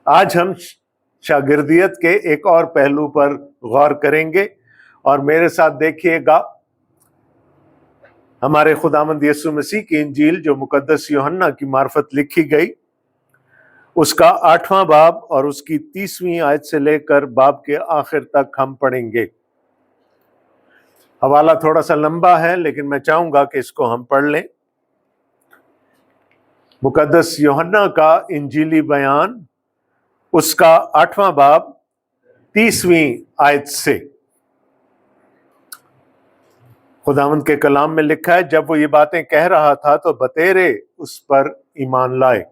آج ہم شاگردیت کے ایک اور پہلو پر غور کریں گے، اور میرے ساتھ دیکھیے گا ہمارے خداوند یسوع مسیح کی انجیل جو مقدس یوحنا کی معرفت لکھی گئی، اس کا 8واں باب اور اس کی 30ویں آیت سے لے کر باب کے آخر تک ہم پڑھیں گے۔ حوالہ تھوڑا سا لمبا ہے لیکن میں چاہوں گا کہ اس کو ہم پڑھ لیں۔ مقدس یوحنا کا انجیلی بیان، اس کا 8واں باب 30ویں آیت سے۔ خداوند کے کلام میں لکھا ہے، جب وہ یہ باتیں کہہ رہا تھا تو بطیرے اس پر ایمان لائے۔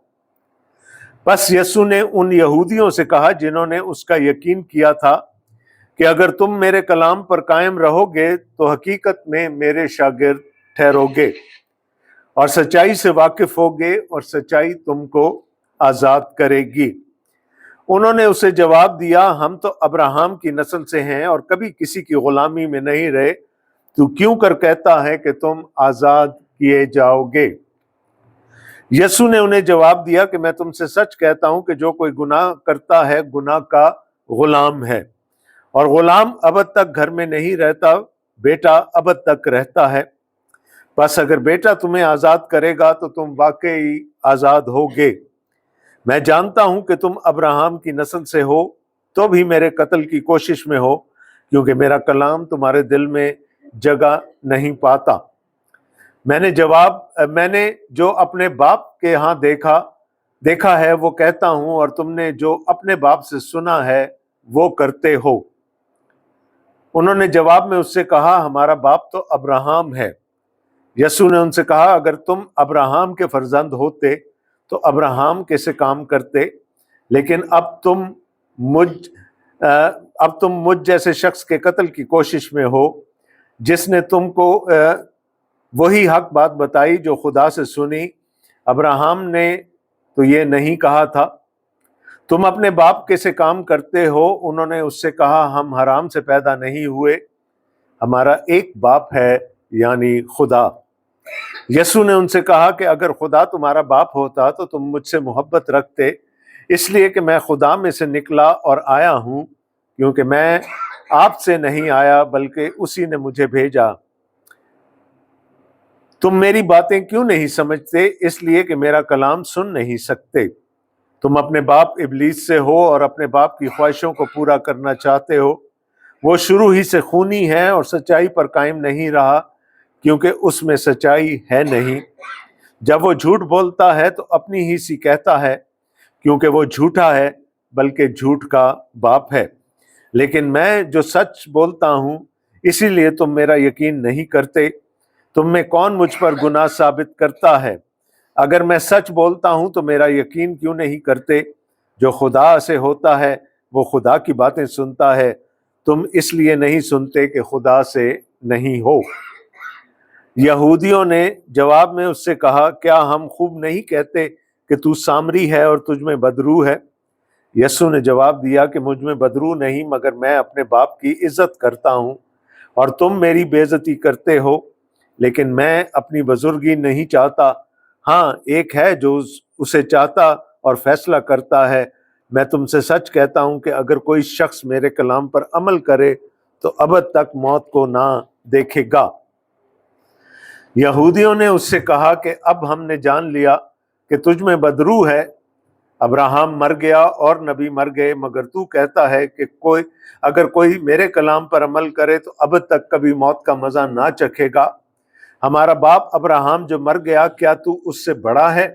بس یسوع نے ان یہودیوں سے کہا جنہوں نے اس کا یقین کیا تھا کہ اگر تم میرے کلام پر قائم رہو گے تو حقیقت میں میرے شاگرد ٹھہرو گے اور سچائی سے واقف ہوگے اور سچائی تم کو آزاد کرے گی۔ انہوں نے اسے جواب دیا، ہم تو ابراہیم کی نسل سے ہیں اور کبھی کسی کی غلامی میں نہیں رہے، تو کیوں کر کہتا ہے کہ تم آزاد کیے جاؤ گے؟ یسوع نے انہیں جواب دیا کہ میں تم سے سچ کہتا ہوں کہ جو کوئی گناہ کرتا ہے گناہ کا غلام ہے، اور غلام ابد تک گھر میں نہیں رہتا، بیٹا ابد تک رہتا ہے۔ بس اگر بیٹا تمہیں آزاد کرے گا تو تم واقعی آزاد ہوگے۔ میں جانتا ہوں کہ تم ابراہیم کی نسل سے ہو تو بھی میرے قتل کی کوشش میں ہو، کیونکہ میرا کلام تمہارے دل میں جگہ نہیں پاتا۔ میں نے جو اپنے باپ کے ہاں دیکھا ہے وہ کہتا ہوں، اور تم نے جو اپنے باپ سے سنا ہے وہ کرتے ہو۔ انہوں نے جواب میں اس سے کہا، ہمارا باپ تو ابراہیم ہے۔ یسوع نے ان سے کہا، اگر تم ابراہیم کے فرزند ہوتے تو ابراہیم کیسے کام کرتے، لیکن اب تم مجھ جیسے شخص کے قتل کی کوشش میں ہو، جس نے تم کو وہی حق بات بتائی جو خدا سے سنی۔ ابراہیم نے تو یہ نہیں کہا تھا، تم اپنے باپ کیسے کام کرتے ہو؟ انہوں نے اس سے کہا، ہم حرام سے پیدا نہیں ہوئے، ہمارا ایک باپ ہے یعنی خدا۔ یسوع نے ان سے کہا کہ اگر خدا تمہارا باپ ہوتا تو تم مجھ سے محبت رکھتے، اس لیے کہ میں خدا میں سے نکلا اور آیا ہوں، کیونکہ میں آپ سے نہیں آیا بلکہ اسی نے مجھے بھیجا۔ تم میری باتیں کیوں نہیں سمجھتے؟ اس لیے کہ میرا کلام سن نہیں سکتے۔ تم اپنے باپ ابلیس سے ہو اور اپنے باپ کی خواہشوں کو پورا کرنا چاہتے ہو۔ وہ شروع ہی سے خونی ہے اور سچائی پر قائم نہیں رہا، کیونکہ اس میں سچائی ہے نہیں۔ جب وہ جھوٹ بولتا ہے تو اپنی ہی سی کہتا ہے، کیونکہ وہ جھوٹا ہے بلکہ جھوٹ کا باپ ہے۔ لیکن میں جو سچ بولتا ہوں اسی لیے تم میرا یقین نہیں کرتے۔ تم میں کون مجھ پر گناہ ثابت کرتا ہے؟ اگر میں سچ بولتا ہوں تو میرا یقین کیوں نہیں کرتے؟ جو خدا سے ہوتا ہے وہ خدا کی باتیں سنتا ہے، تم اس لیے نہیں سنتے کہ خدا سے نہیں ہو۔ یہودیوں نے جواب میں اس سے کہا، کیا ہم خوب نہیں کہتے کہ تو سامری ہے اور تجھ میں بدرو ہے؟ یسوع نے جواب دیا کہ مجھ میں بدرو نہیں، مگر میں اپنے باپ کی عزت کرتا ہوں اور تم میری بے عزتی کرتے ہو۔ لیکن میں اپنی بزرگی نہیں چاہتا، ہاں ایک ہے جو اسے چاہتا اور فیصلہ کرتا ہے۔ میں تم سے سچ کہتا ہوں کہ اگر کوئی شخص میرے کلام پر عمل کرے تو ابد تک موت کو نہ دیکھے گا۔ یہودیوں نے اس سے کہا کہ اب ہم نے جان لیا کہ تجھ میں بدرو ہے۔ ابراہیم مر گیا اور نبی مر گئے، مگر تو کہتا ہے کہ اگر کوئی میرے کلام پر عمل کرے تو ابد تک کبھی موت کا مزہ نہ چکھے گا۔ ہمارا باپ ابراہیم جو مر گیا، کیا تو اس سے بڑا ہے؟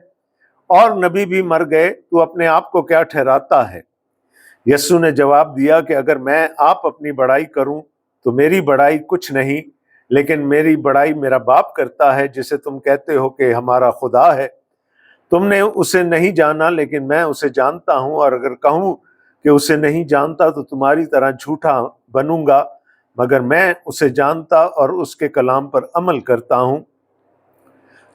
اور نبی بھی مر گئے، تو اپنے آپ کو کیا ٹھہراتا ہے؟ یسوع نے جواب دیا کہ اگر میں اپنی بڑائی کروں تو میری بڑائی کچھ نہیں، لیکن میری بڑائی میرا باپ کرتا ہے جسے تم کہتے ہو کہ ہمارا خدا ہے۔ تم نے اسے نہیں جانا لیکن میں اسے جانتا ہوں، اور اگر کہوں کہ اسے نہیں جانتا تو تمہاری طرح جھوٹا بنوں گا، مگر میں اسے جانتا اور اس کے کلام پر عمل کرتا ہوں۔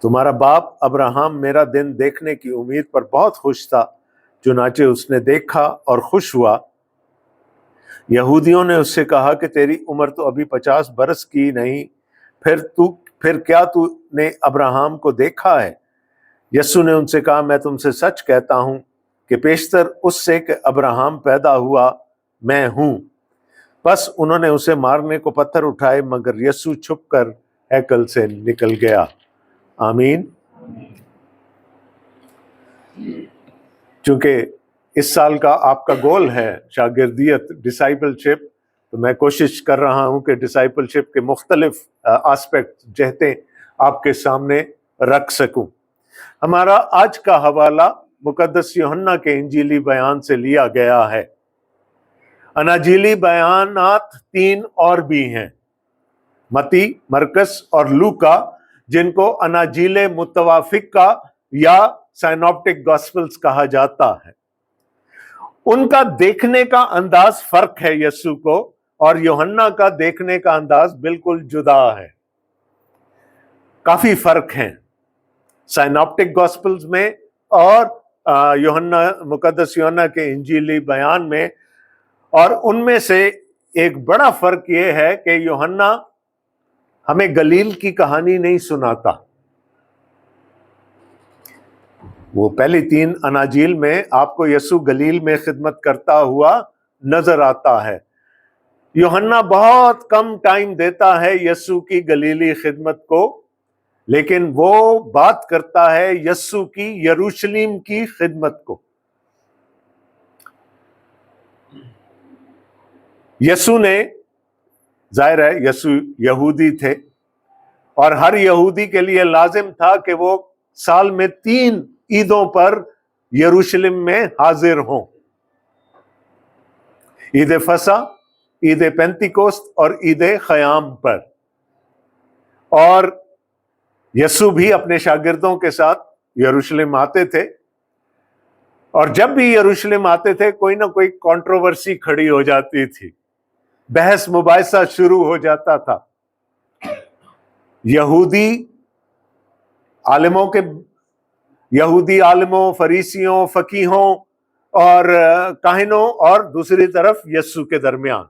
تمہارا باپ ابراہیم میرا دن دیکھنے کی امید پر بہت خوش تھا، چنانچہ اس نے دیکھا اور خوش ہوا۔ یہودیوں نے اس سے کہا کہ تیری عمر تو ابھی 50 برس کی نہیں، پھر کیا تو نے ابراہیم کو دیکھا ہے؟ یسوع نے ان سے کہا، میں تم سے سچ کہتا ہوں کہ پیشتر اس سے کہ ابراہم پیدا ہوا میں ہوں۔ بس انہوں نے اسے مارنے کو پتھر اٹھائے، مگر یسوع چھپ کر ہیکل سے نکل گیا۔ آمین۔ چونکہ اس سال کا آپ کا گول ہے شاگردیت، ڈسائپل شپ، تو میں کوشش کر رہا ہوں کہ ڈسائپل شپ کے مختلف آسپیکٹ جہتیں آپ کے سامنے رکھ سکوں۔ ہمارا آج کا حوالہ مقدس یوحنا کے انجیلی بیان سے لیا گیا ہے۔ اناجیلی بیانات 3 اور بھی ہیں، متی، مرکس اور لوکا، جن کو اناجیل متوافقہ یا سائنوپٹک گاسپلز کہا جاتا ہے۔ ان کا دیکھنے کا انداز فرق ہے یسوع کو، اور یوحنا کا دیکھنے کا انداز بالکل جدا ہے۔ کافی فرق ہیں سائنوپٹک گاسپلز میں اور مقدس یوحنا کے انجیلی بیان میں، اور ان میں سے ایک بڑا فرق یہ ہے کہ یوحنا ہمیں گلیل کی کہانی نہیں سناتا۔ وہ پہلی 3 اناجیل میں آپ کو یسوع گلیل میں خدمت کرتا ہوا نظر آتا ہے۔ یوحنا بہت کم ٹائم دیتا ہے یسوع کی گلیلی خدمت کو، لیکن وہ بات کرتا ہے یسوع کی یروشلم کی خدمت کو۔ یسوع نے، ظاہر ہے یسوع یہودی تھے، اور ہر یہودی کے لیے لازم تھا کہ وہ سال میں 3 عیدوں پر یروشلم میں حاضر ہوں، عید فصح، عید پینتیکوست اور عید خیام پر۔ اور یسوع بھی اپنے شاگردوں کے ساتھ یروشلم آتے تھے، اور جب بھی یروشلم آتے تھے کوئی نہ کوئی کنٹروورسی کھڑی ہو جاتی تھی، بحث مباحثہ شروع ہو جاتا تھا۔ یہودی عالموں، فریسیوں، فقیہوں اور کاہنوں، اور دوسری طرف یسوع کے درمیان۔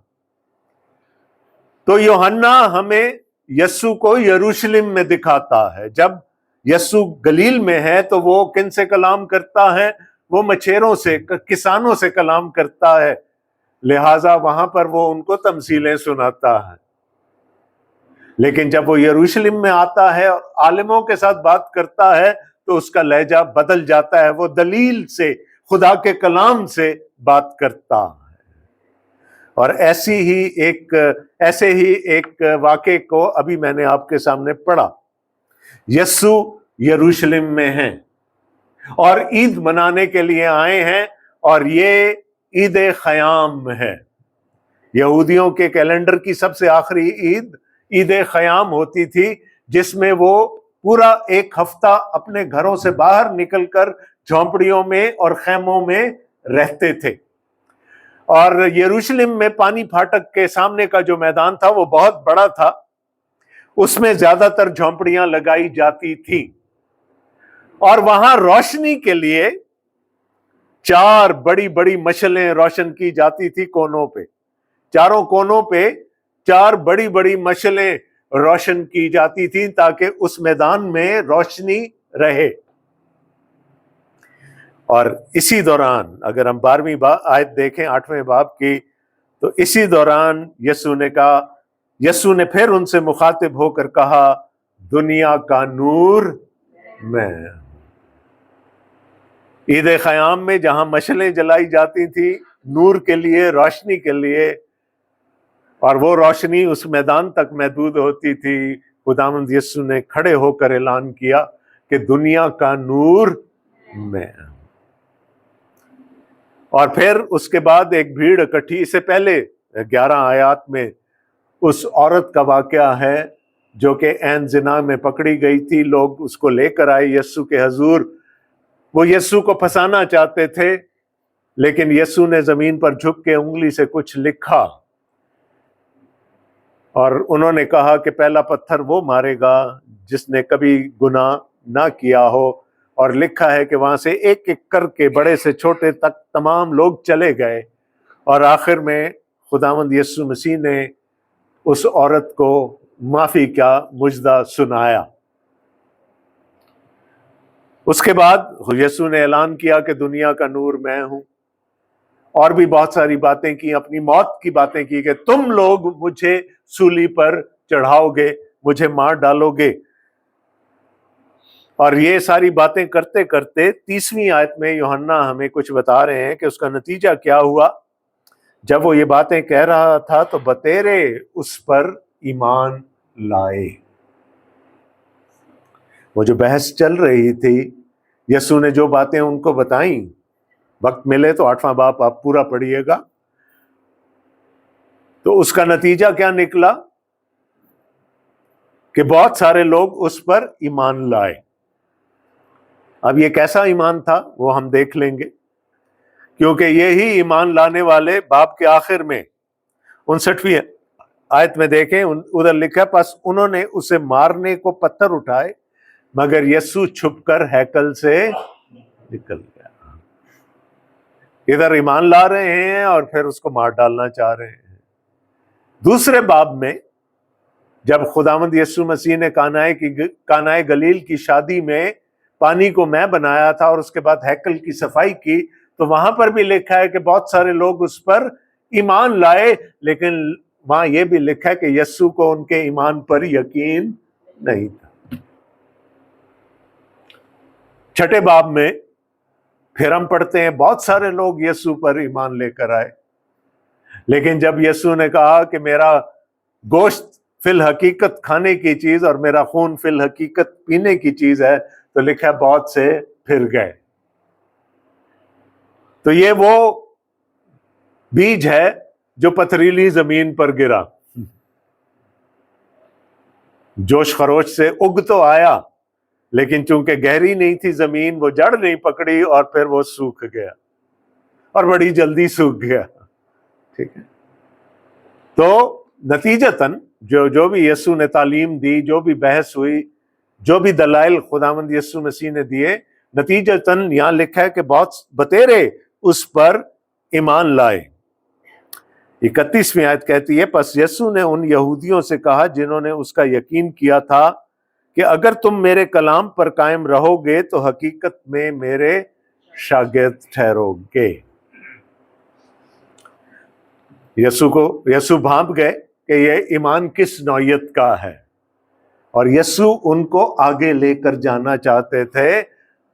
تو یوحنا ہمیں یسوع کو یروشلم میں دکھاتا ہے۔ جب یسوع گلیل میں ہے تو وہ کن سے کلام کرتا ہے؟ وہ مچھیروں سے، کسانوں سے کلام کرتا ہے، لہٰذا وہاں پر وہ ان کو تمثیلیں سناتا ہے۔ لیکن جب وہ یروشلم میں آتا ہے اور عالموں کے ساتھ بات کرتا ہے تو اس کا لہجہ بدل جاتا ہے، وہ دلیل سے، خدا کے کلام سے بات کرتا ہے۔ اور ایسے ہی ایک واقعے کو ابھی میں نے آپ کے سامنے پڑھا۔ یسوع یروشلم میں ہیں اور عید منانے کے لیے آئے ہیں، اور یہ عید خیام ہے۔ یہودیوں کے کیلنڈر کی سب سے آخری عید خیام ہوتی تھی، جس میں وہ پورا 1 ہفتہ اپنے گھروں سے باہر نکل کر جھونپڑیوں میں اور خیموں میں رہتے تھے۔ اور یروشلم میں پانی پھاٹک کے سامنے کا جو میدان تھا وہ بہت بڑا تھا، اس میں زیادہ تر جھونپڑیاں لگائی جاتی تھیں، اور وہاں روشنی کے لیے 4 بڑی بڑی مشعلیں روشن کی جاتی تھی کونوں پہ، چاروں کونوں پہ 4 بڑی بڑی مشعلیں روشن کی جاتی تھی تاکہ اس میدان میں روشنی رہے۔ اور اسی دوران اگر ہم 12ویں آیت دیکھیں 8ویں باب کی، تو اسی دوران یسوع نے پھر ان سے مخاطب ہو کر کہا، دنیا کا نور میں۔ عید خیام میں جہاں مشعلیں جلائی جاتی تھی نور کے لیے، روشنی کے لیے، اور وہ روشنی اس میدان تک محدود ہوتی تھی، خداوند یسوع نے کھڑے ہو کر اعلان کیا کہ دنیا کا نور میں۔ اور پھر اس کے بعد ایک بھیڑ اکٹھی، اس سے پہلے 11 آیات میں اس عورت کا واقعہ ہے جو کہ عین زنا میں پکڑی گئی تھی۔ لوگ اس کو لے کر آئے یسوع کے حضور، وہ یسوع کو پھنسانا چاہتے تھے، لیکن یسوع نے زمین پر جھک کے انگلی سے کچھ لکھا، اور انہوں نے کہا کہ پہلا پتھر وہ مارے گا جس نے کبھی گناہ نہ کیا ہو۔ اور لکھا ہے کہ وہاں سے ایک ایک کر کے بڑے سے چھوٹے تک تمام لوگ چلے گئے، اور آخر میں خداوند یسوع مسیح نے اس عورت کو معافی کا مجدہ سنایا۔ اس کے بعد یسوع نے اعلان کیا کہ دنیا کا نور میں ہوں، اور بھی بہت ساری باتیں کی، اپنی موت کی باتیں کی کہ تم لوگ مجھے سولی پر چڑھاؤ گے، مجھے مار ڈالو گے۔ اور یہ ساری باتیں کرتے کرتے 30ویں آیت میں یوحنا ہمیں کچھ بتا رہے ہیں کہ اس کا نتیجہ کیا ہوا۔ جب وہ یہ باتیں کہہ رہا تھا تو بتیرے اس پر ایمان لائے۔ وہ جو بحث چل رہی تھی، یسوع نے جو باتیں ان کو بتائیں، وقت ملے تو 8واں باب آپ پورا پڑھیے گا، تو اس کا نتیجہ کیا نکلا کہ بہت سارے لوگ اس پر ایمان لائے۔ اب یہ کیسا ایمان تھا وہ ہم دیکھ لیں گے، کیونکہ یہی ایمان لانے والے باب کے آخر میں 59ویں آیت میں دیکھیں، ادھر لکھا پس انہوں نے اسے مارنے کو پتھر اٹھائے، مگر یسوع چھپ کر ہیکل سے نکل گیا۔ ادھر ایمان لا رہے ہیں اور پھر اس کو مار ڈالنا چاہ رہے ہیں۔ دوسرے باب میں جب خداوند یسوع مسیح نے کانائے گلیل کی شادی میں پانی کو میں بنایا تھا اور اس کے بعد ہیکل کی صفائی کی، تو وہاں پر بھی لکھا ہے کہ بہت سارے لوگ اس پر ایمان لائے، لیکن وہاں یہ بھی لکھا ہے کہ یسوع کو ان کے ایمان پر یقین نہیں تھا۔ چھٹے باب میں پھر ہم پڑھتے ہیں بہت سارے لوگ یسوع پر ایمان لے کر آئے، لیکن جب یسوع نے کہا کہ میرا گوشت فی الحقیقت کھانے کی چیز اور میرا خون فی الحقیقت پینے کی چیز ہے، تو لکھا بہت سے پھر گئے۔ تو یہ وہ بیج ہے جو پتھریلی زمین پر گرا، جوش خروش سے اگ تو آیا، لیکن چونکہ گہری نہیں تھی زمین، وہ جڑ نہیں پکڑی اور پھر وہ سوکھ گیا، اور بڑی جلدی سوکھ گیا۔ ٹھیک ہے، تو نتیجتاً جو بھی یسوع نے تعلیم دی، جو بھی بحث ہوئی، جو بھی دلائل خداوند یسوع مسیح نے دیے، نتیجتاً یہاں لکھا ہے کہ بہت بتیرے اس پر ایمان لائے۔ 31ویں آیت کہتی ہے پس یسوع نے ان یہودیوں سے کہا جنہوں نے اس کا یقین کیا تھا کہ اگر تم میرے کلام پر قائم رہو گے تو حقیقت میں میرے شاگرد ٹھہرو گے۔ یسوع بھانپ گئے کہ یہ ایمان کس نوعیت کا ہے، اور یسوع ان کو آگے لے کر جانا چاہتے تھے،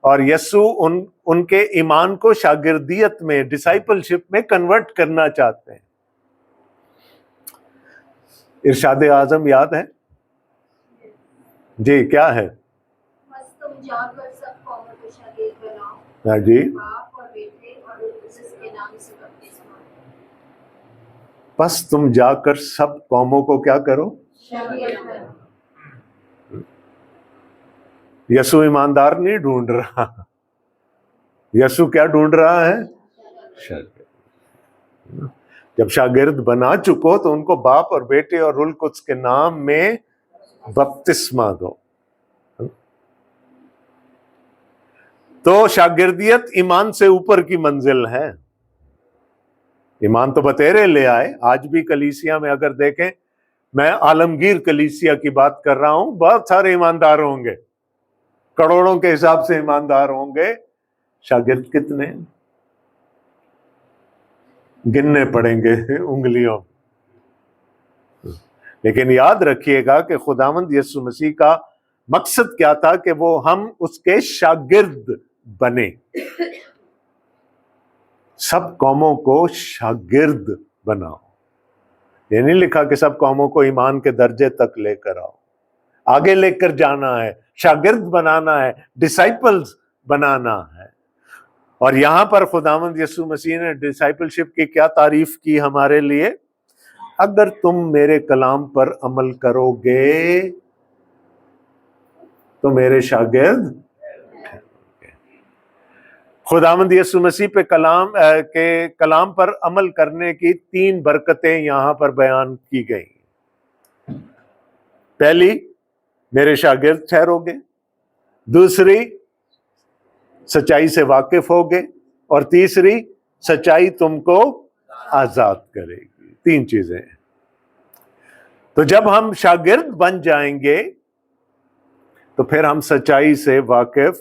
اور یسوع ان کے ایمان کو شاگردیت میں، ڈسائپلشپ میں کنورٹ کرنا چاہتے ہیں۔ ارشاد اعظم یاد ہے؟ جی کیا ہے؟ بس تم جا کر سب قوموں کو شاگرد بناؤ، ہاں جی، باپ اور بیٹے اور روح القدس کے نام سے بپتسمہ دو۔ بس تم جا کر سب قوموں کو کیا کرو؟ شاگرد بناؤ۔ یسوع ایماندار نہیں ڈھونڈ رہا، یسوع کیا ڈھونڈ رہا ہے؟ شاگرد۔ جب شاگرد بنا چکو تو ان کو باپ اور بیٹے اور روح القدس کے نام میں بپتسمہ دو۔ تو شاگردیت ایمان سے اوپر کی منزل ہے۔ ایمان تو بتیرے لے آئے۔ آج بھی کلیسیا میں اگر دیکھیں، میں عالمگیر کلیسیا کی بات کر رہا ہوں، بہت سارے ایماندار ہوں گے، کروڑوں کے حساب سے ایماندار ہوں گے، شاگرد کتنے گننے پڑیں گے انگلیوں۔ لیکن یاد رکھیے گا کہ خداوند یسوع مسیح کا مقصد کیا تھا کہ وہ ہم اس کے شاگرد بنے، سب قوموں کو شاگرد بناؤ۔ یہ نہیں لکھا کہ سب قوموں کو ایمان کے درجے تک لے کر آؤ، آگے لے کر جانا ہے، شاگرد بنانا ہے، ڈسائپلز بنانا ہے۔ اور یہاں پر خداوند یسوع مسیح نے ڈسائپلشپ کی کیا تعریف کی ہمارے لیے؟ اگر تم میرے کلام پر عمل کرو گے تو میرے شاگرد۔ خداوند یسوع مسیح پہ کلام پر عمل کرنے کی 3 برکتیں یہاں پر بیان کی گئی۔ پہلی، میرے شاگرد ٹھہرو گے۔ دوسری، سچائی سے واقف ہوگے۔ اور تیسری، سچائی تم کو آزاد کرے گی۔ 3 چیزیں۔ تو جب ہم شاگرد بن جائیں گے تو پھر ہم سچائی سے واقف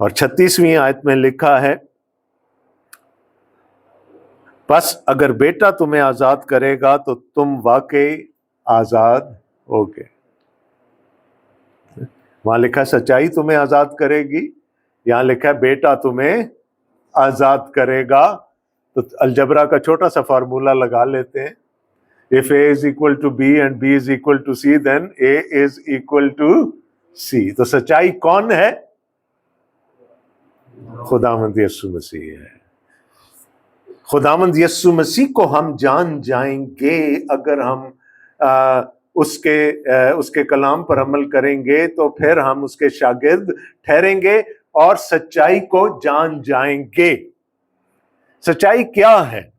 اور 36ویں آیت میں لکھا ہے بس اگر بیٹا تمہیں آزاد کرے گا تو تم واقعی آزاد ہوگے۔ وہاں لکھا سچائی تمہیں آزاد کرے گی، یہاں لکھا ہے بیٹا تمہیں آزاد کرے گا۔ تو الجبرا کا چھوٹا سا فارمولہ لگا لیتے ہیں، if A is equal to B and B is equal to C then A is equal to C۔ تو سچائی کون ہے؟ خداوند یسوع مسیح ہے۔ خداوند یسوع مسیح کو ہم جان جائیں گے اگر ہم اس کے کلام پر عمل کریں گے، تو پھر ہم اس کے شاگرد ٹھہریں گے اور سچائی کو جان جائیں گے۔ سچائی کیا ہے؟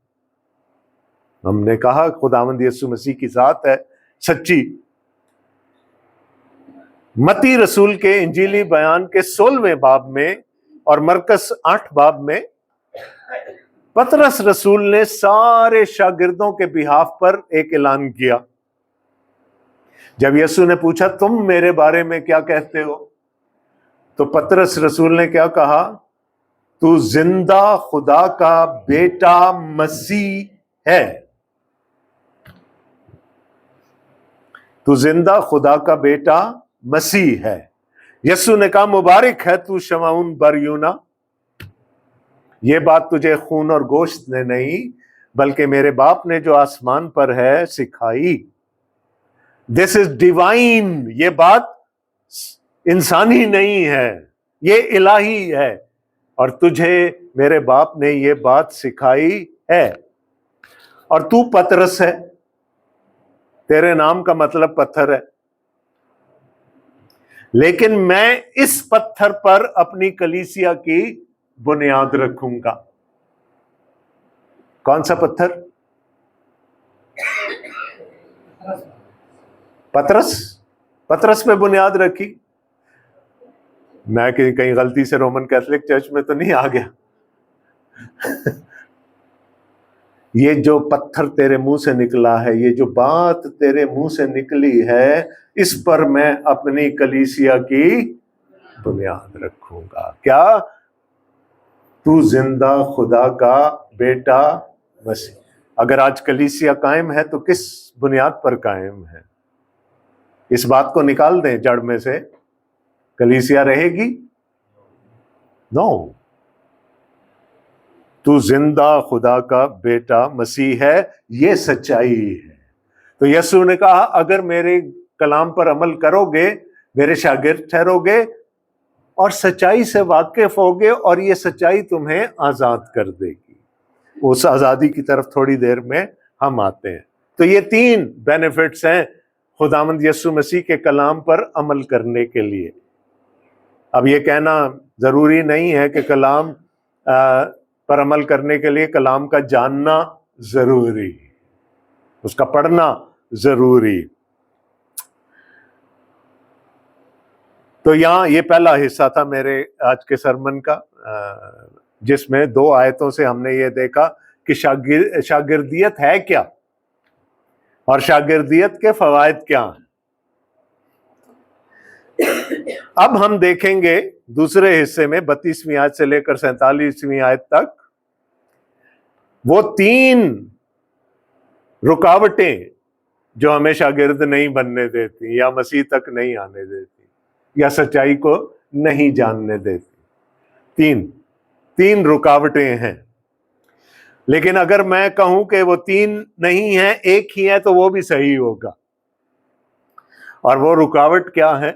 ہم نے کہا خداوند یسوع مسیح کی ذات ہے سچی۔ متی رسول کے انجیلی بیان کے 16ویں باب میں اور مرکز 8 باب میں پطرس رسول نے سارے شاگردوں کے بہاف پر ایک اعلان کیا۔ جب یسوع نے پوچھا تم میرے بارے میں کیا کہتے ہو، تو پطرس رسول نے کیا کہا؟ تو زندہ خدا کا بیٹا مسیح ہے۔ تو زندہ خدا کا بیٹا مسیح ہے۔ یسوع نے کہا مبارک ہے تو شمعون بر یونا، یہ بات تجھے خون اور گوشت نے نہیں بلکہ میرے باپ نے جو آسمان پر ہے سکھائی۔ دس از ڈیوائن، یہ بات انسانی نہیں ہے، یہ الہی ہے، اور تجھے میرے باپ نے یہ بات سکھائی ہے۔ اور تو پطرس ہے، تیرے نام کا مطلب پتھر ہے، لیکن میں اس پتھر پر اپنی کلیسیا کی بنیاد رکھوں گا۔ کون سا پتھر؟ پطرس پہ بنیاد رکھی۔ میں کہیں غلطی سے رومن کیتھولک چرچ میں تو نہیں آ گیا؟ یہ جو پتھر تیرے منہ سے نکلا ہے، یہ جو بات تیرے منہ سے نکلی ہے، اس پر میں اپنی کلیسیا کی بنیاد رکھوں گا۔ کیا؟ تو زندہ خدا کا بیٹا مسیح۔ اگر آج کلیسیا قائم ہے تو کس بنیاد پر قائم ہے؟ اس بات کو نکال دیں جڑ میں سے، کلیسیا رہے گی؟ نو۔ تو زندہ خدا کا بیٹا مسیح ہے، یہ سچائی ہے۔ تو یسوع نے کہا اگر میرے کلام پر عمل کرو گے، میرے شاگرد ٹھہرو گے اور سچائی سے واقف ہوگے، اور یہ سچائی تمہیں آزاد کر دے گی۔ اس آزادی کی طرف تھوڑی دیر میں ہم آتے ہیں۔ تو یہ 3 بینیفٹس ہیں خداوند یسوع مسیح کے کلام پر عمل کرنے کے لیے۔ اب یہ کہنا ضروری نہیں ہے کہ کلام پر عمل کرنے کے لیے کلام کا جاننا ضروری، اس کا پڑھنا ضروری۔ تو یہاں یہ پہلا حصہ تھا میرے آج کے سرمن کا، جس میں 2 آیتوں سے ہم نے یہ دیکھا کہ شاگردیت ہے کیا اور شاگردیت کے فوائد کیا ہیں۔ اب ہم دیکھیں گے دوسرے حصے میں 32ویں آیت سے لے کر 47ویں آیت تک وہ 3 رکاوٹیں جو ہمیں شاگرد نہیں بننے دیتی، یا مسیح تک نہیں آنے دیتی، یا سچائی کو نہیں جاننے دیتی۔ 3 رکاوٹیں ہیں۔ لیکن اگر میں کہوں کہ وہ 3 نہیں ہیں، ایک ہی ہے، تو وہ بھی صحیح ہوگا۔ اور وہ رکاوٹ کیا ہے؟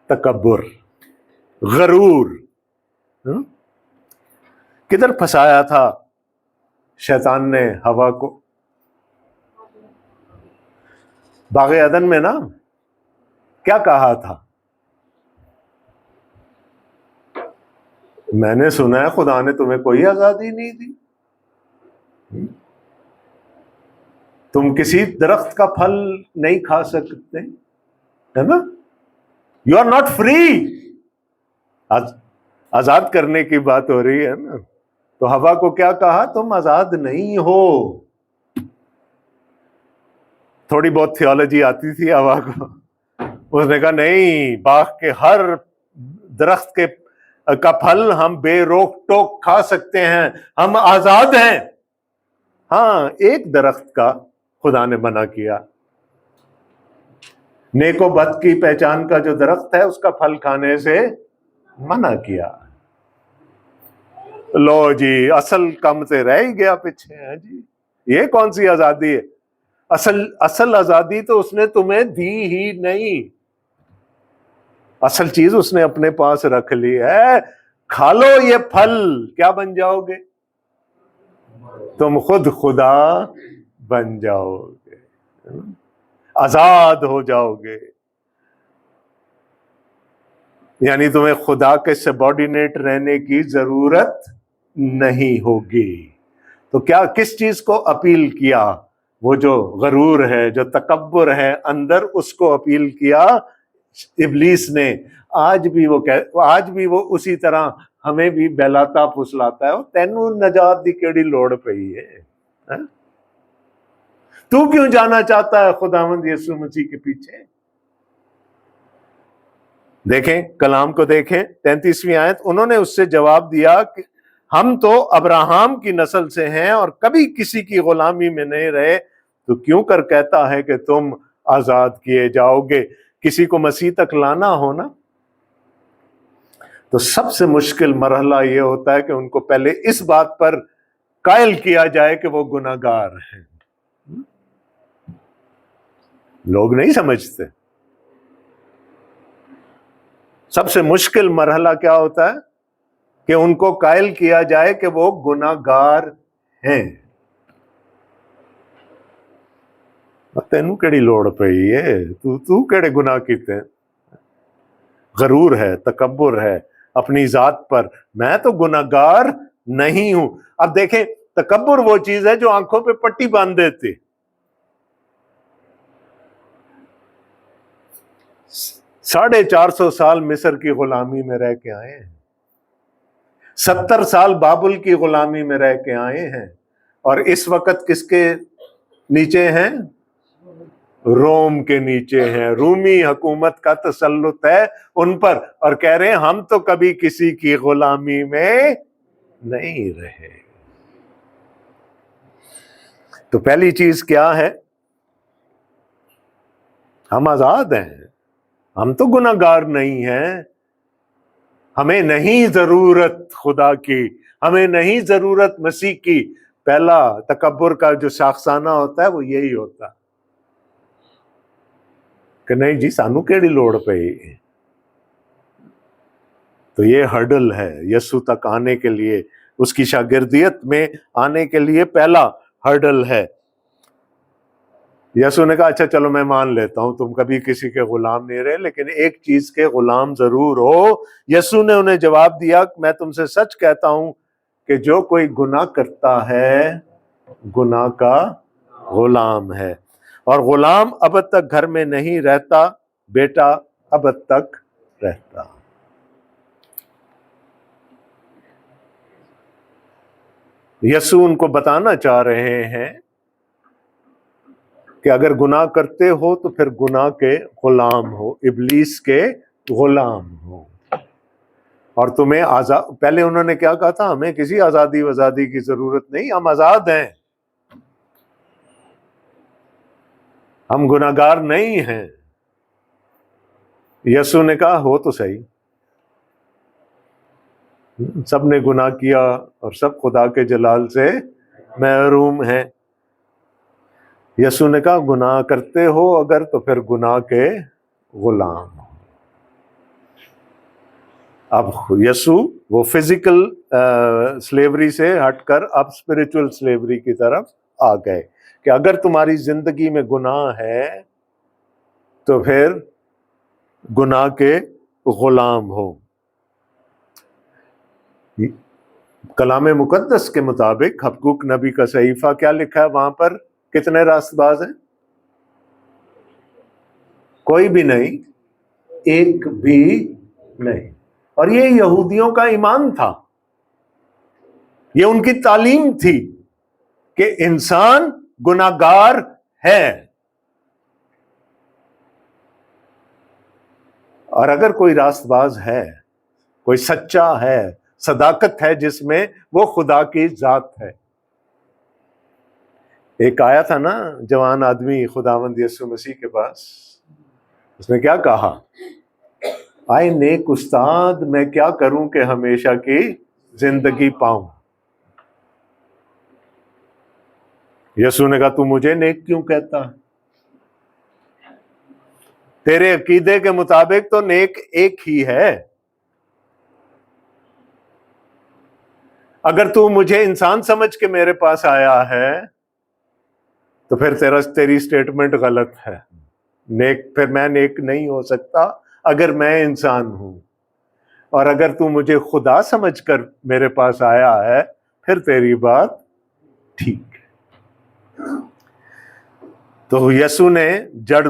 تکبر، غرور۔ کدھر پھنسایا تھا شیطان نے ہوا کو؟ باغ عدن میں نا۔ کیا کہا تھا؟ میں نے سنا ہے خدا نے تمہیں کوئی آزادی نہیں دی، تم کسی درخت کا پھل نہیں کھا سکتے، ہے نا؟ You are not free. آزاد کرنے کی بات ہو رہی ہے نا۔ تو ہوا کو کیا کہا؟ تم آزاد نہیں ہو۔ تھوڑی بہت تھیولوجی آتی تھی ہوا کو، اس نے کہا نہیں، باغ کے ہر درخت کا پھل ہم بے روک ٹوک کھا سکتے ہیں، ہم آزاد ہیں۔ ہاں، ایک درخت کا خدا نے منع کیا، نیک و بد کی پہچان کا جو درخت ہے اس کا پھل کھانے سے منع کیا۔ لو جی، اصل کم سے رہ ہی گیا پیچھے ہے جی، یہ کون سی آزادی ہے؟ اصل آزادی تو اس نے تمہیں دی ہی نہیں، اصل چیز اس نے اپنے پاس رکھ لی ہے۔ کھا لو یہ پھل، کیا بن جاؤ گے؟ تم خود خدا بن جاؤ گے، آزاد ہو جاؤ گے، یعنی تمہیں خدا کے سبارڈینیٹ رہنے کی ضرورت نہیں ہوگی۔ تو کیا کس چیز کو اپیل کیا؟ وہ جو غرور ہے، جو تکبر ہے اندر، اس کو اپیل کیا ابلیس نے۔ آج بھی وہ اسی طرح ہمیں بھی بہلاتا پھسلاتا ہے، تینوں نجات دی کیڑی لوڑ پئی ہے، تو کیوں جانا چاہتا ہے خداوند یسوع مسیح کے پیچھے؟ دیکھیں کلام کو، دیکھیں 33ویں آیت، انہوں نے اس سے جواب دیا کہ ہم تو ابراہم کی نسل سے ہیں اور کبھی کسی کی غلامی میں نہیں رہے، تو کیوں کر کہتا ہے کہ تم آزاد کیے جاؤ گے؟ کسی کو مسیح تک لانا ہو نا، تو سب سے مشکل مرحلہ یہ ہوتا ہے کہ ان کو پہلے اس بات پر قائل کیا جائے کہ وہ گناہگار ہیں۔ لوگ نہیں سمجھتے۔ سب سے مشکل مرحلہ کیا ہوتا ہے کہ ان کو قائل کیا جائے کہ وہ گناہگار ہیں۔ تینوں کیڑی لوڑ پئی ہے، تو کیڑے گناہ کیتے ہیں؟ غرور ہے، تکبر ہے اپنی ذات پر، میں تو گناہگار نہیں ہوں۔ اب دیکھیں، تکبر وہ چیز ہے جو آنکھوں پہ پٹی باندھ دیتی۔ 450 سال مصر کی غلامی میں رہ کے آئے ہیں، 70 سال بابل کی غلامی میں رہ کے آئے ہیں، اور اس وقت کس کے نیچے ہیں؟ روم کے نیچے ہیں۔ رومی حکومت کا تسلط ہے ان پر، اور کہہ رہے ہیں ہم تو کبھی کسی کی غلامی میں نہیں رہے۔ تو پہلی چیز کیا ہے؟ ہم آزاد ہیں، ہم تو گناہگار نہیں ہیں، ہمیں نہیں ضرورت خدا کی، ہمیں نہیں ضرورت مسیح کی۔ پہلا تکبر کا جو شاخسانہ ہوتا ہے وہ یہی ہوتا کہ نہیں جی، سانو کیڑی لوڑ پئی۔ تو یہ ہرڈل ہے یسوع تک آنے کے لیے، اس کی شاگردیت میں آنے کے لیے پہلا ہرڈل ہے۔ یسوع نے کہا اچھا چلو میں مان لیتا ہوں تم کبھی کسی کے غلام نہیں رہے، لیکن ایک چیز کے غلام ضرور ہو۔ یسوع نے انہیں جواب دیا، میں تم سے سچ کہتا ہوں کہ جو کوئی گناہ کرتا ہے گناہ کا غلام ہے، اور غلام ابد تک گھر میں نہیں رہتا، بیٹا ابد تک رہتا۔ یسوع ان کو بتانا چاہ رہے ہیں کہ اگر گناہ کرتے ہو تو پھر گناہ کے غلام ہو، ابلیس کے غلام ہو، اور تمہیں پہلے انہوں نے کیا کہا تھا؟ ہمیں کسی آزادی وزادی کی ضرورت نہیں، ہم آزاد ہیں، ہم گناہگار نہیں ہیں۔ یسوع نے کہا ہو تو صحیح، سب نے گناہ کیا اور سب خدا کے جلال سے محروم ہیں۔ یسوع نے کہا گناہ کرتے ہو اگر تو پھر گناہ کے غلام ہو۔ اب یسوع وہ فزیکل سلیوری سے ہٹ کر اب اسپرچول سلیوری کی طرف آ گئے کہ اگر تمہاری زندگی میں گناہ ہے تو پھر گناہ کے غلام ہو۔ کلام مقدس کے مطابق حبقوق نبی کا صحیفہ کیا لکھا ہے وہاں پر؟ کتنے راست باز ہیں؟ کوئی بھی نہیں، ایک بھی نہیں۔ اور یہ یہودیوں کا ایمان تھا، یہ ان کی تعلیم تھی کہ انسان گناہگار ہے۔ اور اگر کوئی راست باز ہے، کوئی سچا ہے، صداقت ہے جس میں، وہ خدا کی ذات ہے۔ ایک آیا تھا نا جوان آدمی خداوند یسوع مسیح کے پاس، اس نے کیا کہا؟ آئے نیک استاد، میں کیا کروں کہ ہمیشہ کی زندگی پاؤں؟ یسوع نے کہا تو مجھے نیک کیوں کہتا ہے؟ تیرے عقیدے کے مطابق تو نیک ایک ہی ہے۔ اگر تو مجھے انسان سمجھ کے میرے پاس آیا ہے تو پھر تیری سٹیٹمنٹ غلط ہے۔ پھر میں نیک نہیں ہو سکتا اگر میں انسان ہوں، اور اگر تو مجھے خدا سمجھ کر میرے پاس آیا ہے پھر تیری بات ٹھیک ہے۔ تو یسوع نے جڑ،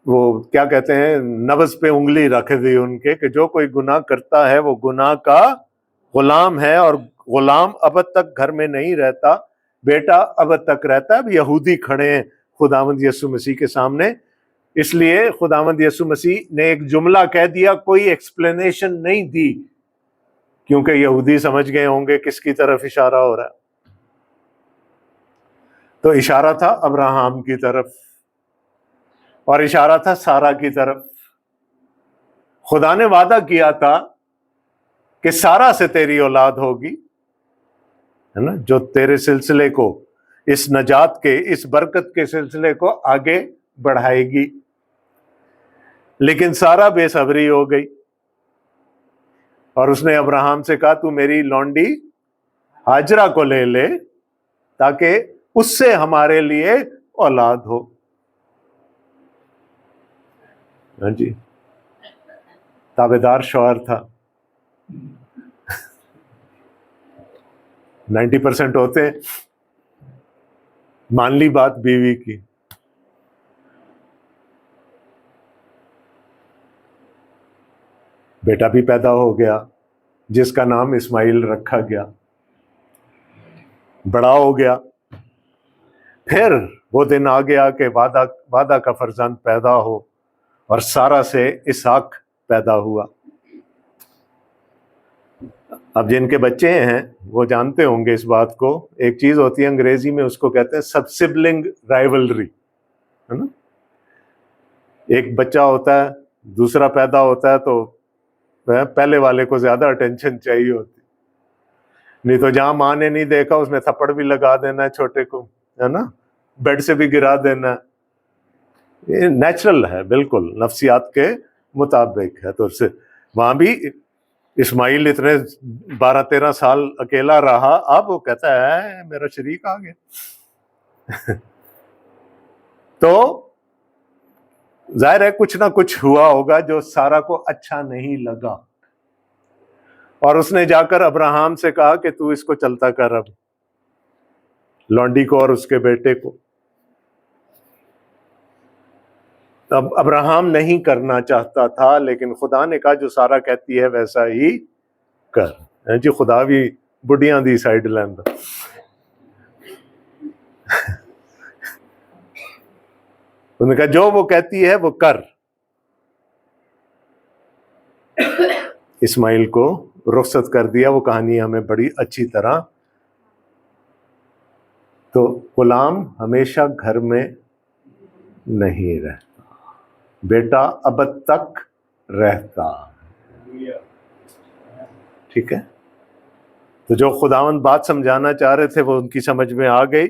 وہ کیا کہتے ہیں، نبض پہ انگلی رکھ دی ان کے، کہ جو کوئی گناہ کرتا ہے وہ گناہ کا غلام ہے، اور غلام ابد تک گھر میں نہیں رہتا، بیٹا ابد تک رہتا ہے۔ اب یہودی کھڑے ہیں خداوند یسوع مسیح کے سامنے، اس لیے خداوند یسوع مسیح نے ایک جملہ کہہ دیا، کوئی ایکسپلینیشن نہیں دی، کیونکہ یہودی سمجھ گئے ہوں گے کس کی طرف اشارہ ہو رہا ہے۔ تو اشارہ تھا ابراہم کی طرف، اور اشارہ تھا سارہ کی طرف۔ خدا نے وعدہ کیا تھا کہ سارہ سے تیری اولاد ہوگی، ہے نا، جو تیرے سلسلے کو، اس نجات کے، اس برکت کے سلسلے کو آگے بڑھائے گی۔ لیکن سارہ بے صبری ہو گئی، اور اس نے ابراہم سے کہا تو میری لونڈی ہاجرہ کو لے لے تاکہ اس سے ہمارے لیے اولاد ہو۔ ہاں جی، تابعدار شوہر تھا، 90% ہوتے ہیں، مان لی بات بیوی کی۔ بیٹا بھی پیدا ہو گیا جس کا نام اسماعیل رکھا گیا، بڑا ہو گیا۔ پھر وہ دن آ گیا کہ وعدہ کا فرزند پیدا ہو، اور سارہ سے اسحاق پیدا ہوا۔ اب جن کے بچے ہیں وہ جانتے ہوں گے اس بات کو، ایک چیز ہوتی ہے انگریزی میں، اس کو کہتے ہیں سب سبلنگ رائیولری، ہے نا۔ ایک بچہ ہوتا ہے، دوسرا پیدا ہوتا ہے تو پہلے والے کو زیادہ اٹینشن چاہیے ہوتی، نہیں تو جہاں ماں نے نہیں دیکھا اس نے تھپڑ بھی لگا دینا ہے چھوٹے کو، ہے نا، بیڈ سے بھی گرا دینا ہے۔ یہ نیچرل ہے، بالکل نفسیات کے مطابق ہے۔ تو اس سے وہاں بھی اسماعیل اتنے 12-13 سال اکیلا رہا، اب وہ کہتا ہے میرا شریک آ گیا۔ تو ظاہر ہے کچھ نہ کچھ ہوا ہوگا جو سارہ کو اچھا نہیں لگا، اور اس نے جا کر ابراہم سے کہا کہ تو اس کو چلتا کر، اب لونڈی کو اور اس کے بیٹے کو۔ اب ابراہم نہیں کرنا چاہتا تھا، لیکن خدا نے کہا جو سارہ کہتی ہے ویسا ہی کر۔ جی خدا بھی بڑھیاں دی سائڈ لیندا۔ انہوں نے کہا جو وہ کہتی ہے وہ کر۔ اسماعیل کو رخصت کر دیا۔ وہ کہانی ہمیں بڑی اچھی طرح، تو غلام ہمیشہ گھر میں نہیں رہتا، بیٹا ابد تک رہتا، ٹھیک ہے۔ تو جو خداوند بات سمجھانا چاہ رہے تھے وہ ان کی سمجھ میں آ گئی۔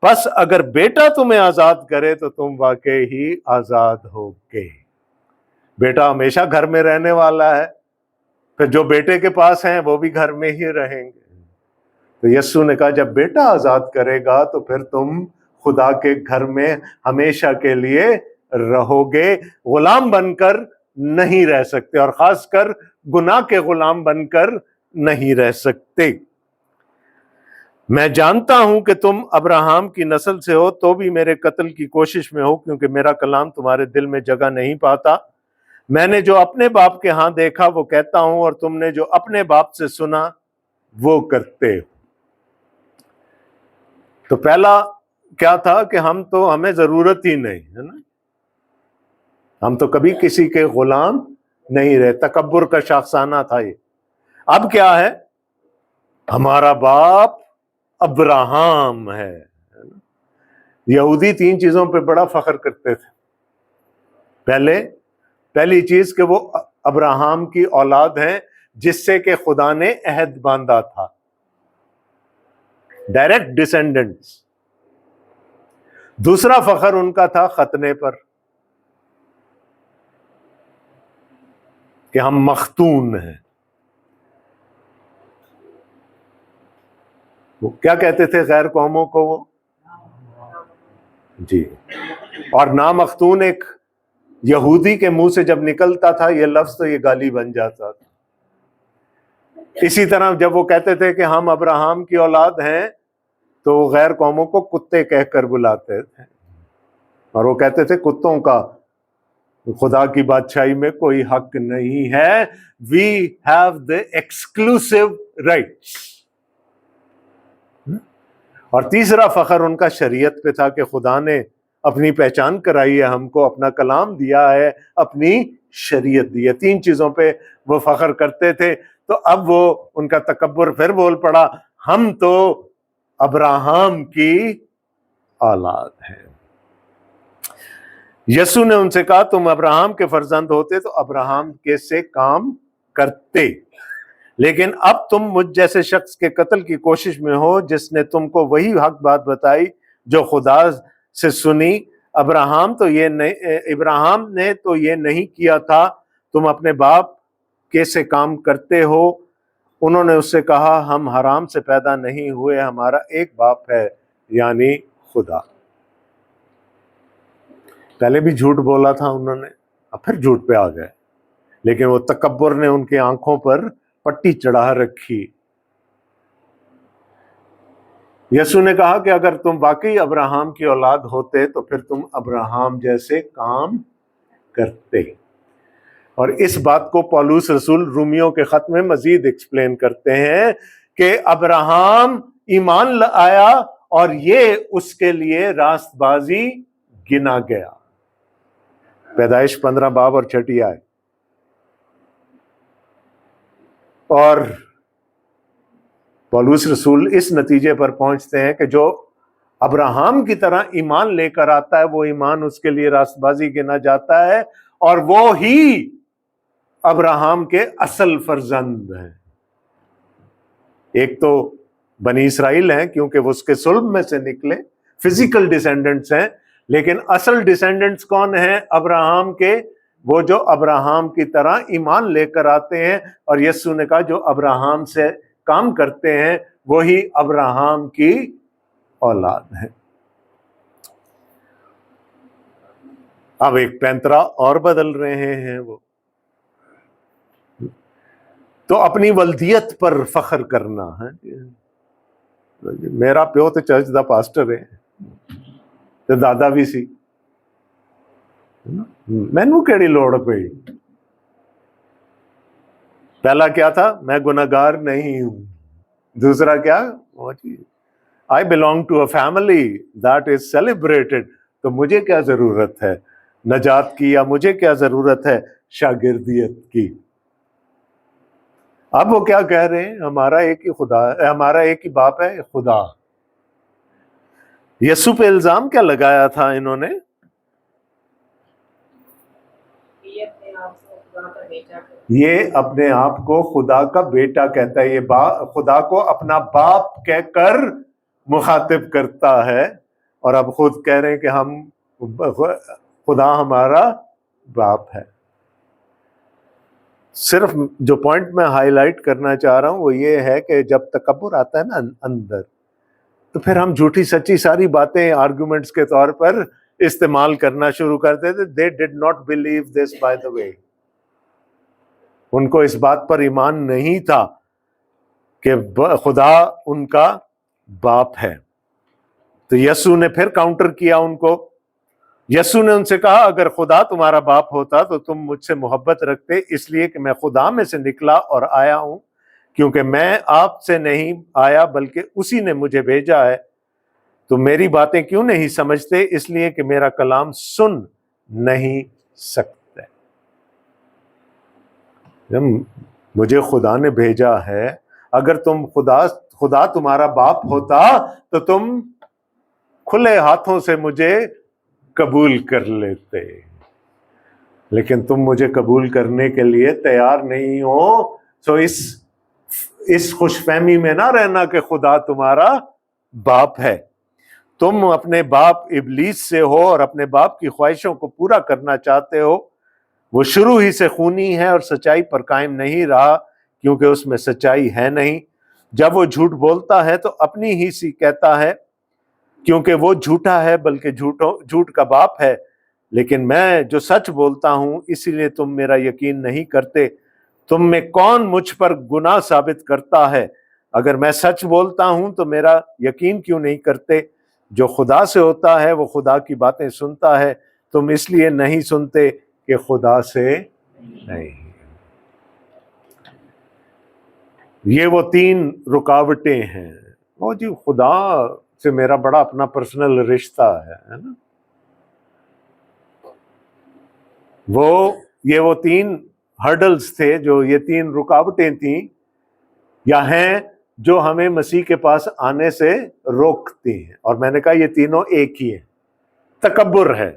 بس اگر بیٹا تمہیں آزاد کرے تو تم واقعی ہی آزاد ہوگے۔ بیٹا ہمیشہ گھر میں رہنے والا ہے، پھر جو بیٹے کے پاس ہیں وہ بھی گھر میں ہی رہیں گے۔ تو یسوع نے کہا جب بیٹا آزاد کرے گا تو پھر تم خدا کے گھر میں ہمیشہ کے لیے رہو گے، غلام بن کر نہیں رہ سکتے، اور خاص کر گناہ کے غلام بن کر نہیں رہ سکتے۔ میں جانتا ہوں کہ تم ابراہم کی نسل سے ہو تو بھی میرے قتل کی کوشش میں ہو، کیونکہ میرا کلام تمہارے دل میں جگہ نہیں پاتا۔ میں نے جو اپنے باپ کے ہاں دیکھا وہ کہتا ہوں، اور تم نے جو اپنے باپ سے سنا وہ کرتے ہو۔ تو پہلا کیا تھا کہ ہمیں ضرورت ہی نہیں، ہے نا، ہم تو کبھی کسی کے غلام نہیں رہے. تکبر کا شاخسانہ تھا یہ. اب کیا ہے؟ ہمارا باپ ابراہم ہے. یہودی 3 چیزوں پہ بڑا فخر کرتے تھے. پہلی چیز کہ وہ ابراہم کی اولاد ہیں جس سے کہ خدا نے عہد باندھا تھا، ڈائریکٹ ڈسینڈنٹس. دوسرا فخر ان کا تھا ختنے پر، کہ ہم مختون ہیں. وہ کیا کہتے تھے غیر قوموں کو؟ وہ جی. اور نامختون ایک یہودی کے منہ سے جب نکلتا تھا یہ لفظ تو یہ گالی بن جاتا تھا. اسی طرح جب وہ کہتے تھے کہ ہم ابراہم کی اولاد ہیں تو وہ غیر قوموں کو کتے کہہ کر بلاتے تھے، اور وہ کہتے تھے کتوں کا خدا کی بادشاہی میں کوئی حق نہیں ہے. We have the exclusive rights. اور تیسرا فخر ان کا شریعت پہ تھا کہ خدا نے اپنی پہچان کرائی ہے ہم کو، اپنا کلام دیا ہے، اپنی شریعت دی ہے. 3 چیزوں پہ وہ فخر کرتے تھے. تو اب وہ ان کا تکبر پھر بول پڑا، ہم تو ابراہم کی اولاد ہیں. یسوع نے ان سے کہا تم ابراہم کے فرزند ہوتے تو ابراہم کے سے کام کرتے، لیکن اب تم مجھ جیسے شخص کے قتل کی کوشش میں ہو جس نے تم کو وہی حق بات بتائی جو خدا سے سنی. ابراہم نے تو یہ نہیں کیا تھا، تم اپنے باپ کے سے کام کرتے ہو. انہوں نے اس سے کہا ہم حرام سے پیدا نہیں ہوئے، ہمارا ایک باپ ہے یعنی خدا. پہلے بھی جھوٹ بولا تھا انہوں نے، اب پھر جھوٹ پہ آ گئے، لیکن وہ تکبر نے ان کی آنکھوں پر پٹی چڑھا رکھی. یسوع نے کہا کہ اگر تم واقعی ابراہم کی اولاد ہوتے تو پھر تم ابراہم جیسے کام کرتے. اور اس بات کو پولس رسول رومیوں کے خط میں مزید ایکسپلین کرتے ہیں کہ ابراہم ایمان لایا اور یہ اس کے لیے راست بازی گنا گیا. پیدائش 15 باب اور 6 آیت. اور پولس رسول اس نتیجے پر پہنچتے ہیں کہ جو ابراہم کی طرح ایمان لے کر آتا ہے وہ ایمان اس کے لیے راست بازی گنا جاتا ہے، اور وہ ہی ابراہم کے اصل فرزند ہیں. ایک تو بنی اسرائیل ہیں کیونکہ وہ اس کے صلب میں سے نکلے، فزیکل ڈیسینڈنٹس ہیں، لیکن اصل ڈیسینڈنٹس کون ہیں ابراہم کے؟ وہ جو ابراہم کی طرح ایمان لے کر آتے ہیں. اور یسوع نے کہا جو ابراہم سے کام کرتے ہیں وہی ابراہم کی اولاد ہیں. اب ایک پینترا اور بدل رہے ہیں وہ، تو اپنی ولدیت پر فخر کرنا ہے. میرا پیو تو چرچ دا پاسٹر ہے تے دادا بھی سی، مینوں کیڑی لوڑ پئی. پہلا کیا تھا؟ میں گناہگار نہیں ہوں. دوسرا کیا؟ I belong to a family that is celebrated. تو مجھے کیا ضرورت ہے نجات کی، یا مجھے کیا ضرورت ہے شاگردیت کی؟ اب وہ کیا کہہ رہے ہیں؟ ہمارا ایک ہی خدا ہے، ہمارا ایک ہی باپ ہے، خدا. یسوع پہ الزام کیا لگایا تھا انہوں نے؟ یہ اپنے آپ کو خدا کا بیٹا کہتا ہے، یہ خدا کو اپنا باپ کہہ کر مخاطب کرتا ہے، اور اب خود کہہ رہے ہیں کہ ہم خدا ہمارا باپ ہے. صرف جو پوائنٹ میں ہائی لائٹ کرنا چاہ رہا ہوں وہ یہ ہے کہ جب تکبر آتا ہے نا اندر، تو پھر ہم جھوٹی سچی ساری باتیں آرگومنٹس کے طور پر استعمال کرنا شروع کر دیتے. They did not believe this by the way. ان کو اس بات پر ایمان نہیں تھا کہ خدا ان کا باپ ہے. تو یسوع نے پھر کاؤنٹر کیا ان کو. یسوع نے ان سے کہا اگر خدا تمہارا باپ ہوتا تو تم مجھ سے محبت رکھتے، اس لیے کہ میں خدا میں سے نکلا اور آیا ہوں، کیونکہ میں آپ سے نہیں آیا بلکہ اسی نے مجھے بھیجا ہے. تو میری باتیں کیوں نہیں سمجھتے؟ اس لیے کہ میرا کلام سن نہیں سخت ہے. جب مجھے خدا نے بھیجا ہے، اگر خدا تمہارا باپ ہوتا تو تم کھلے ہاتھوں سے مجھے قبول کر لیتے، لیکن تم مجھے قبول کرنے کے لیے تیار نہیں ہو. سو اس خوش فہمی میں نہ رہنا کہ خدا تمہارا باپ ہے. تم اپنے باپ ابلیس سے ہو اور اپنے باپ کی خواہشوں کو پورا کرنا چاہتے ہو. وہ شروع ہی سے خونی ہے اور سچائی پر قائم نہیں رہا، کیونکہ اس میں سچائی ہے نہیں. جب وہ جھوٹ بولتا ہے تو اپنی ہی سی کہتا ہے، کیونکہ وہ جھوٹا ہے بلکہ جھوٹ کا باپ ہے. لیکن میں جو سچ بولتا ہوں، اسی لیے تم میرا یقین نہیں کرتے. تم میں کون مجھ پر گناہ ثابت کرتا ہے؟ اگر میں سچ بولتا ہوں تو میرا یقین کیوں نہیں کرتے؟ جو خدا سے ہوتا ہے وہ خدا کی باتیں سنتا ہے. تم اس لیے نہیں سنتے کہ خدا سے نہیں. یہ وہ 3 رکاوٹیں ہیں. وہ جی خدا سے میرا بڑا اپنا پرسنل رشتہ ہے نا. وہ 3 ہرڈلز تھے، جو یہ 3 رکاوٹیں تھیں یا ہیں جو ہمیں مسیح کے پاس آنے سے روکتی ہیں. اور میں نے کہا یہ تینوں ایک ہی ہیں. تکبر ہے.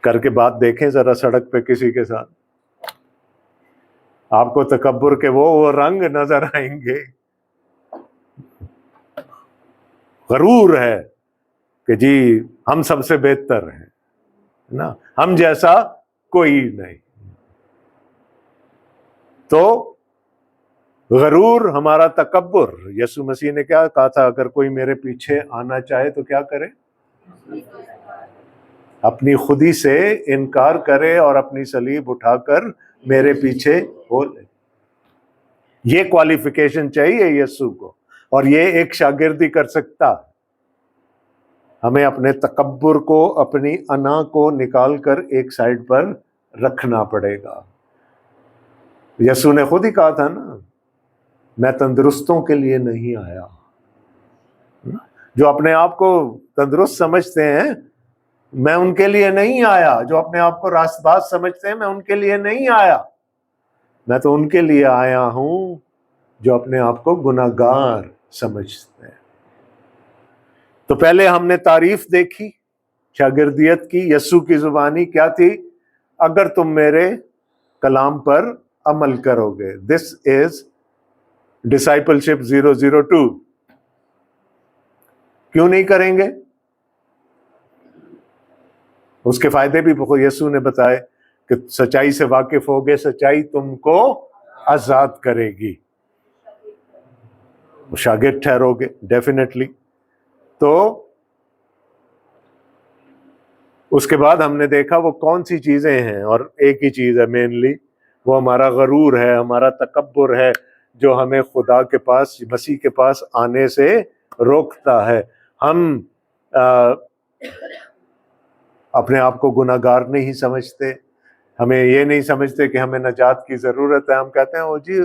کر کے بات دیکھیں ذرا سڑک پہ کسی کے ساتھ، آپ کو تکبر کے وہ رنگ نظر آئیں گے. غرور ہے کہ جی ہم سب سے بہتر ہیں نا، ہم جیسا کوئی نہیں. تو غرور ہمارا تکبر. یسوع مسیح نے کیا کہا تھا؟ اگر کوئی میرے پیچھے آنا چاہے تو کیا کرے؟ اپنی خودی سے انکار کرے اور اپنی صلیب اٹھا کر میرے پیچھے ہو لے. یہ کوالیفیکیشن چاہیے یسوع کو، اور یہ ایک شاگردی کر سکتا. ہمیں اپنے تکبر کو، اپنی انا کو نکال کر ایک سائڈ پر رکھنا پڑے گا. یسوع نے خود ہی کہا تھا نا، میں تندرستوں کے لیے نہیں آیا. جو اپنے آپ کو تندرست سمجھتے ہیں، میں ان کے لیے نہیں آیا. جو اپنے آپ کو راست باز سمجھتے ہیں، میں ان کے لیے نہیں آیا. میں تو ان کے لیے آیا ہوں جو اپنے آپ کو گناہ گار سمجھتے ہیں. تو پہلے ہم نے تعریف دیکھی شاگردیت کی. یسوع کی زبانی کیا تھی؟ اگر تم میرے کلام پر عمل کرو گے. دس از ڈسائپلشپ 002. کیوں نہیں کریں گے؟ اس کے فائدے بھی یسوع نے بتائے کہ سچائی سے واقف ہوگے، سچائی تم کو آزاد کرے گی، شاگرد ٹھہرو گے ڈیفینیٹلی. تو اس کے بعد ہم نے دیکھا وہ کون سی چیزیں ہیں، اور ایک ہی چیز ہے مینلی، وہ ہمارا غرور ہے، ہمارا تکبر ہے، جو ہمیں خدا کے پاس، مسیح کے پاس آنے سے روکتا ہے. ہم اپنے آپ کو گناہ گار نہیں سمجھتے، ہمیں یہ نہیں سمجھتے کہ ہمیں نجات کی ضرورت ہے. ہم کہتے ہیں او جی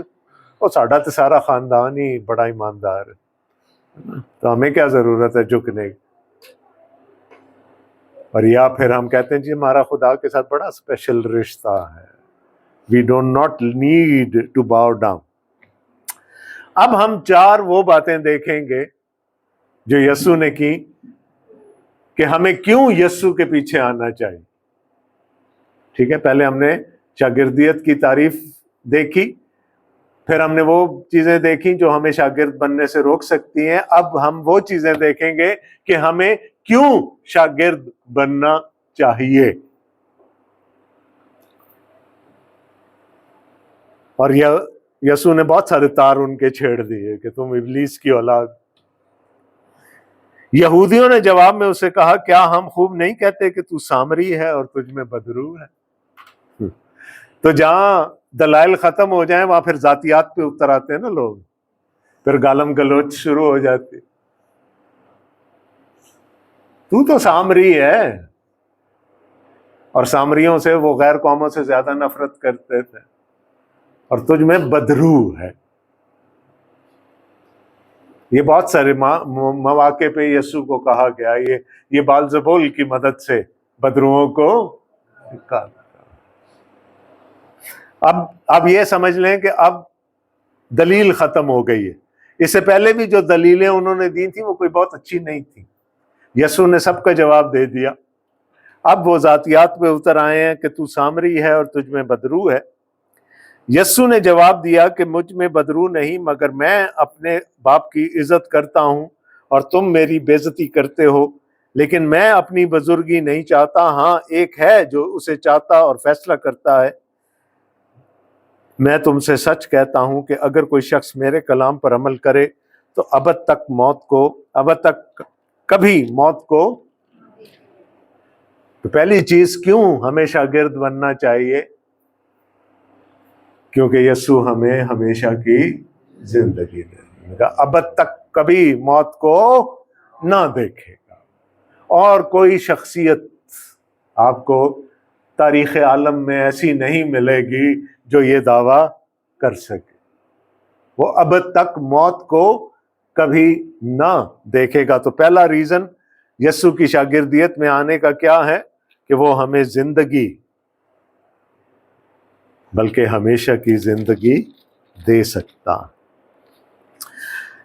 وہ ساڈا تو سارا خاندان ہی بڑا ایماندار ہے، تو ہمیں کیا ضرورت ہے جھکنے کی. اور یا پھر ہم کہتے ہیں جی ہمارا خدا کے ساتھ بڑا اسپیشل رشتہ ہے، we don't not need to bow down. اب ہم 4 وہ باتیں دیکھیں گے جو یسوع نے کی کہ ہمیں کیوں یسوع کے پیچھے آنا چاہیے. ٹھیک ہے، پہلے ہم نے شاگردیت کی تعریف دیکھی، پھر ہم نے وہ چیزیں دیکھی جو ہمیں شاگرد بننے سے روک سکتی ہیں. اب ہم وہ چیزیں دیکھیں گے کہ ہمیں کیوں شاگرد بننا چاہیے. اور یسوع نے بہت سارے تار ان کے چھیڑ دیے کہ تم ابلیس کی اولاد. یہودیوں نے جواب میں اسے کہا، کیا ہم خوب نہیں کہتے کہ تو سامری ہے اور تجھ میں بدرو ہے؟ تو جہاں دلائل ختم ہو جائیں وہاں پھر ذاتیات پہ اتر آتے ہیں نا لوگ، پھر گالم گلوچ شروع ہو جاتی. تو سامری ہے، اور سامریوں سے، وہ غیر قوموں سے زیادہ نفرت کرتے تھے، اور تجھ میں بدرو ہے. یہ بہت سارے مواقع پہ یسوع کو کہا گیا یہ بالزبول کی مدد سے بدروؤں کو نکال۔ اب یہ سمجھ لیں کہ اب دلیل ختم ہو گئی ہے۔ اس سے پہلے بھی جو دلیلیں انہوں نے دی تھیں وہ کوئی بہت اچھی نہیں تھی، یسوع نے سب کا جواب دے دیا۔ اب وہ ذاتیات پہ اتر آئے ہیں کہ تو سامری ہے اور تجھ میں بدرو ہے۔ یسوع نے جواب دیا کہ مجھ میں بدرو نہیں، مگر میں اپنے باپ کی عزت کرتا ہوں اور تم میری بے عزتی کرتے ہو، لیکن میں اپنی بزرگی نہیں چاہتا، ہاں ایک ہے جو اسے چاہتا اور فیصلہ کرتا ہے۔ میں تم سے سچ کہتا ہوں کہ اگر کوئی شخص میرے کلام پر عمل کرے تو ابد تک کبھی موت کو۔ تو پہلی چیز کیوں ہمیں شاگرد بننا چاہیے؟ کیونکہ یسوع ہمیں ہمیشہ کی زندگی دے گا، ابد تک کبھی موت کو نہ دیکھے گا۔ اور کوئی شخصیت آپ کو تاریخ عالم میں ایسی نہیں ملے گی جو یہ دعویٰ کر سکے، وہ ابد تک موت کو کبھی نہ دیکھے گا۔ تو پہلا ریزن یسوع کی شاگردیت میں آنے کا کیا ہے کہ وہ ہمیں زندگی، بلکہ ہمیشہ کی زندگی دے سکتا۔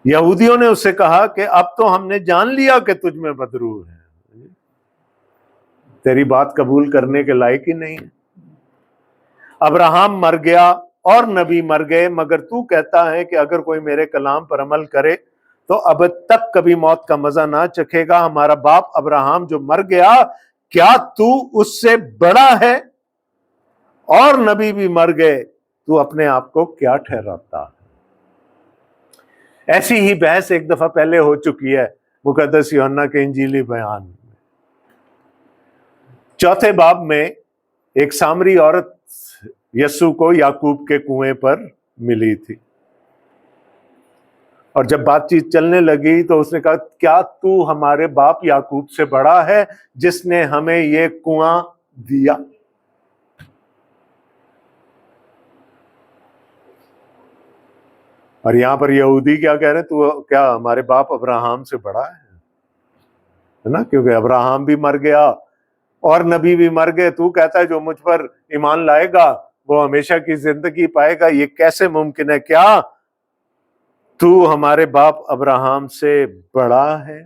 یہودیوں نے اس سے کہا کہ اب تو ہم نے جان لیا کہ تجھ میں بدرو ہے، تیری بات قبول کرنے کے لائق ہی نہیں ہے۔ ابراہیم مر گیا اور نبی مر گئے، مگر تو کہتا ہے کہ اگر کوئی میرے کلام پر عمل کرے تو ابد تک کبھی موت کا مزہ نہ چکھے گا۔ ہمارا باپ ابراہیم جو مر گیا، کیا تو اس سے بڑا ہے؟ اور نبی بھی مر گئے، تو اپنے آپ کو کیا ٹھہراتا ہے؟ ایسی ہی بحث ایک دفعہ پہلے ہو چکی ہے مقدس یوحنا کے انجیلی بیان میں۔ چوتھے باب میں ایک سامری عورت یسوع کو یعقوب کے کنویں پر ملی تھی، اور جب بات چیت چلنے لگی تو اس نے کہا کیا تو ہمارے باپ یعقوب سے بڑا ہے جس نے ہمیں یہ کنواں دیا؟ اور یہاں پر یہودی کیا کہہ رہے ہیں، تو کیا ہمارے باپ ابراہیم سے بڑا ہے نا؟ کیونکہ ابراہیم بھی مر گیا اور نبی بھی مر گئے، تو کہتا ہے جو مجھ پر ایمان لائے گا وہ ہمیشہ کی زندگی پائے گا۔ یہ کیسے ممکن ہے؟ کیا تو ہمارے باپ ابراہیم سے بڑا ہے؟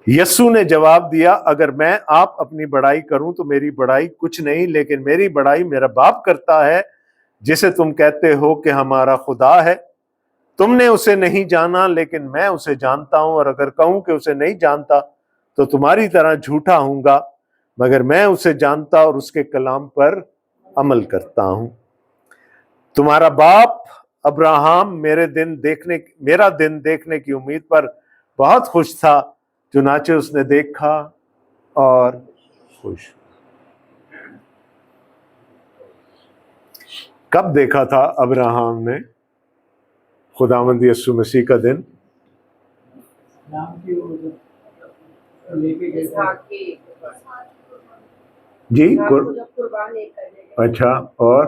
یسوع نے جواب دیا اگر میں آپ اپنی بڑائی کروں تو میری بڑائی کچھ نہیں، لیکن میری بڑائی میرا باپ کرتا ہے جسے تم کہتے ہو کہ ہمارا خدا ہے۔ تم نے اسے نہیں جانا لیکن میں اسے جانتا ہوں، اور اگر کہوں کہ اسے نہیں جانتا تو تمہاری طرح جھوٹا ہوں گا، مگر میں اسے جانتا اور اس کے کلام پر عمل کرتا ہوں۔ تمہارا باپ ابراہیم میرا دن دیکھنے کی امید پر بہت خوش تھا، چنانچہ اس نے دیکھا اور خوش۔ کب دیکھا تھا ابراہیم نے خداوند یسوع مسیح کا دن؟ جی اچھا، اور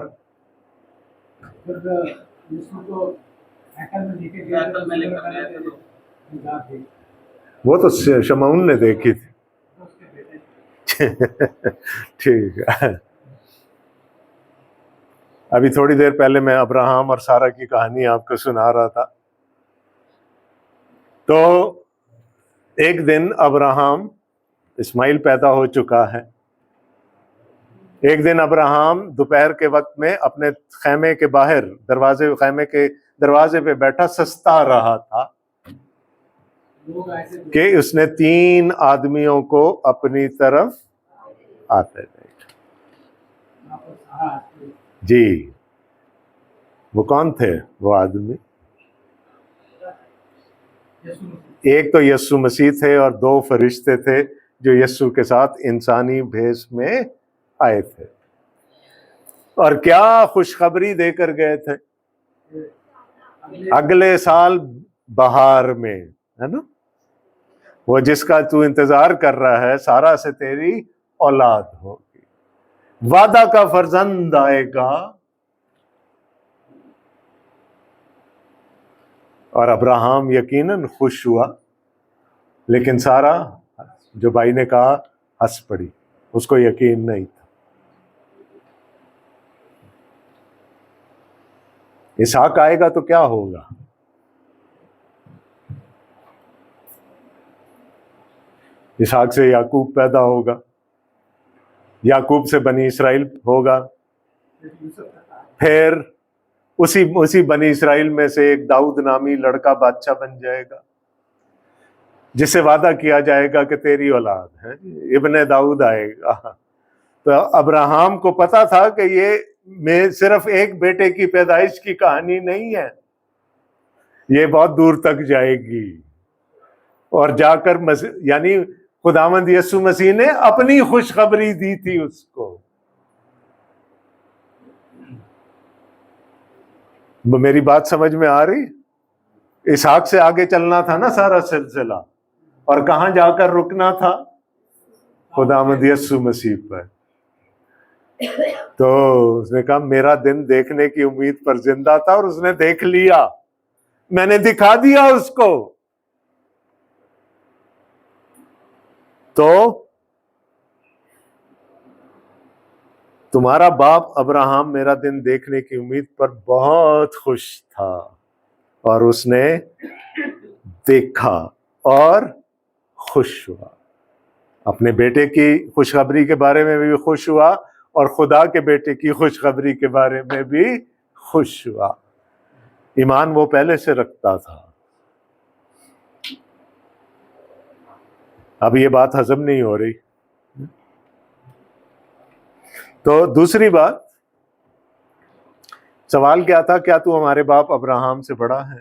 وہ تو شمعون نے دیکھی تھی۔ ٹھیک ہے، ابھی تھوڑی دیر پہلے میں ابراہیم اور سارہ کی کہانی آپ کو سنا رہا تھا۔ تو ایک دن ابراہیم، اسماعیل پیدا ہو چکا ہے، ایک دن ابراہیم دوپہر کے وقت میں اپنے خیمے کے باہر خیمے کے دروازے پہ بیٹھا سستا رہا تھا کہ اس نے 3 آدمیوں کو اپنی طرف آتے دیکھا۔ جی، وہ کون تھے وہ آدمی؟ ایک تو یسوع مسیح تھے اور 2 فرشتے تھے جو یسوع کے ساتھ انسانی بھیس میں آئے تھے، اور کیا خوشخبری دے کر گئے تھے؟ اگلے سال بہار میں، ہے نا، وہ جس کا تو انتظار کر رہا ہے، سارا سے تیری اولاد ہوگی، وعدہ کا فرزند آئے گا، اور ابراہم یقیناً خوش ہوا، لیکن سارا جو بھائی نے کہا ہنس پڑی، اس کو یقین نہیں تھا۔ اسحاق آئے گا تو کیا ہوگا؟ اسحاق سے یعقوب پیدا ہوگا، یعقوب سے بنی اسرائیل ہوگا، پھر اسی بنی اسرائیل میں سے ایک داؤد نامی لڑکا بادشاہ بن جائے گا، جس سے وعدہ کیا جائے گا کہ تیری اولاد ہے، ابن داؤد آئے گا۔ تو ابراہم کو پتا تھا کہ یہ میں صرف ایک بیٹے کی پیدائش کی کہانی نہیں ہے، یہ بہت دور تک جائے گی، اور جا کر یعنی خداوند یسوع مسیح نے اپنی خوشخبری دی تھی اس کو۔ میری بات سمجھ میں آ رہی؟ اسحاق سے آگے چلنا تھا نا سارا سلسلہ، اور کہاں جا کر رکنا تھا؟ خداوند یسوع مسیح پر۔ تو اس نے کہا میرا دن دیکھنے کی امید پر زندہ تھا، اور اس نے دیکھ لیا، میں نے دکھا دیا اس کو۔ تو تمہارا باپ ابراہم میرا دن دیکھنے کی امید پر بہت خوش تھا، اور اس نے دیکھا اور خوش ہوا، اپنے بیٹے کی خوشخبری کے بارے میں بھی خوش ہوا، اور خدا کے بیٹے کی خوشخبری کے بارے میں بھی خوش ہوا۔ ایمان وہ پہلے سے رکھتا تھا۔ اب یہ بات ہضم نہیں ہو رہی۔ تو دوسری بات، سوال کیا تھا؟ کیا تو ہمارے باپ ابراہم سے بڑا ہے؟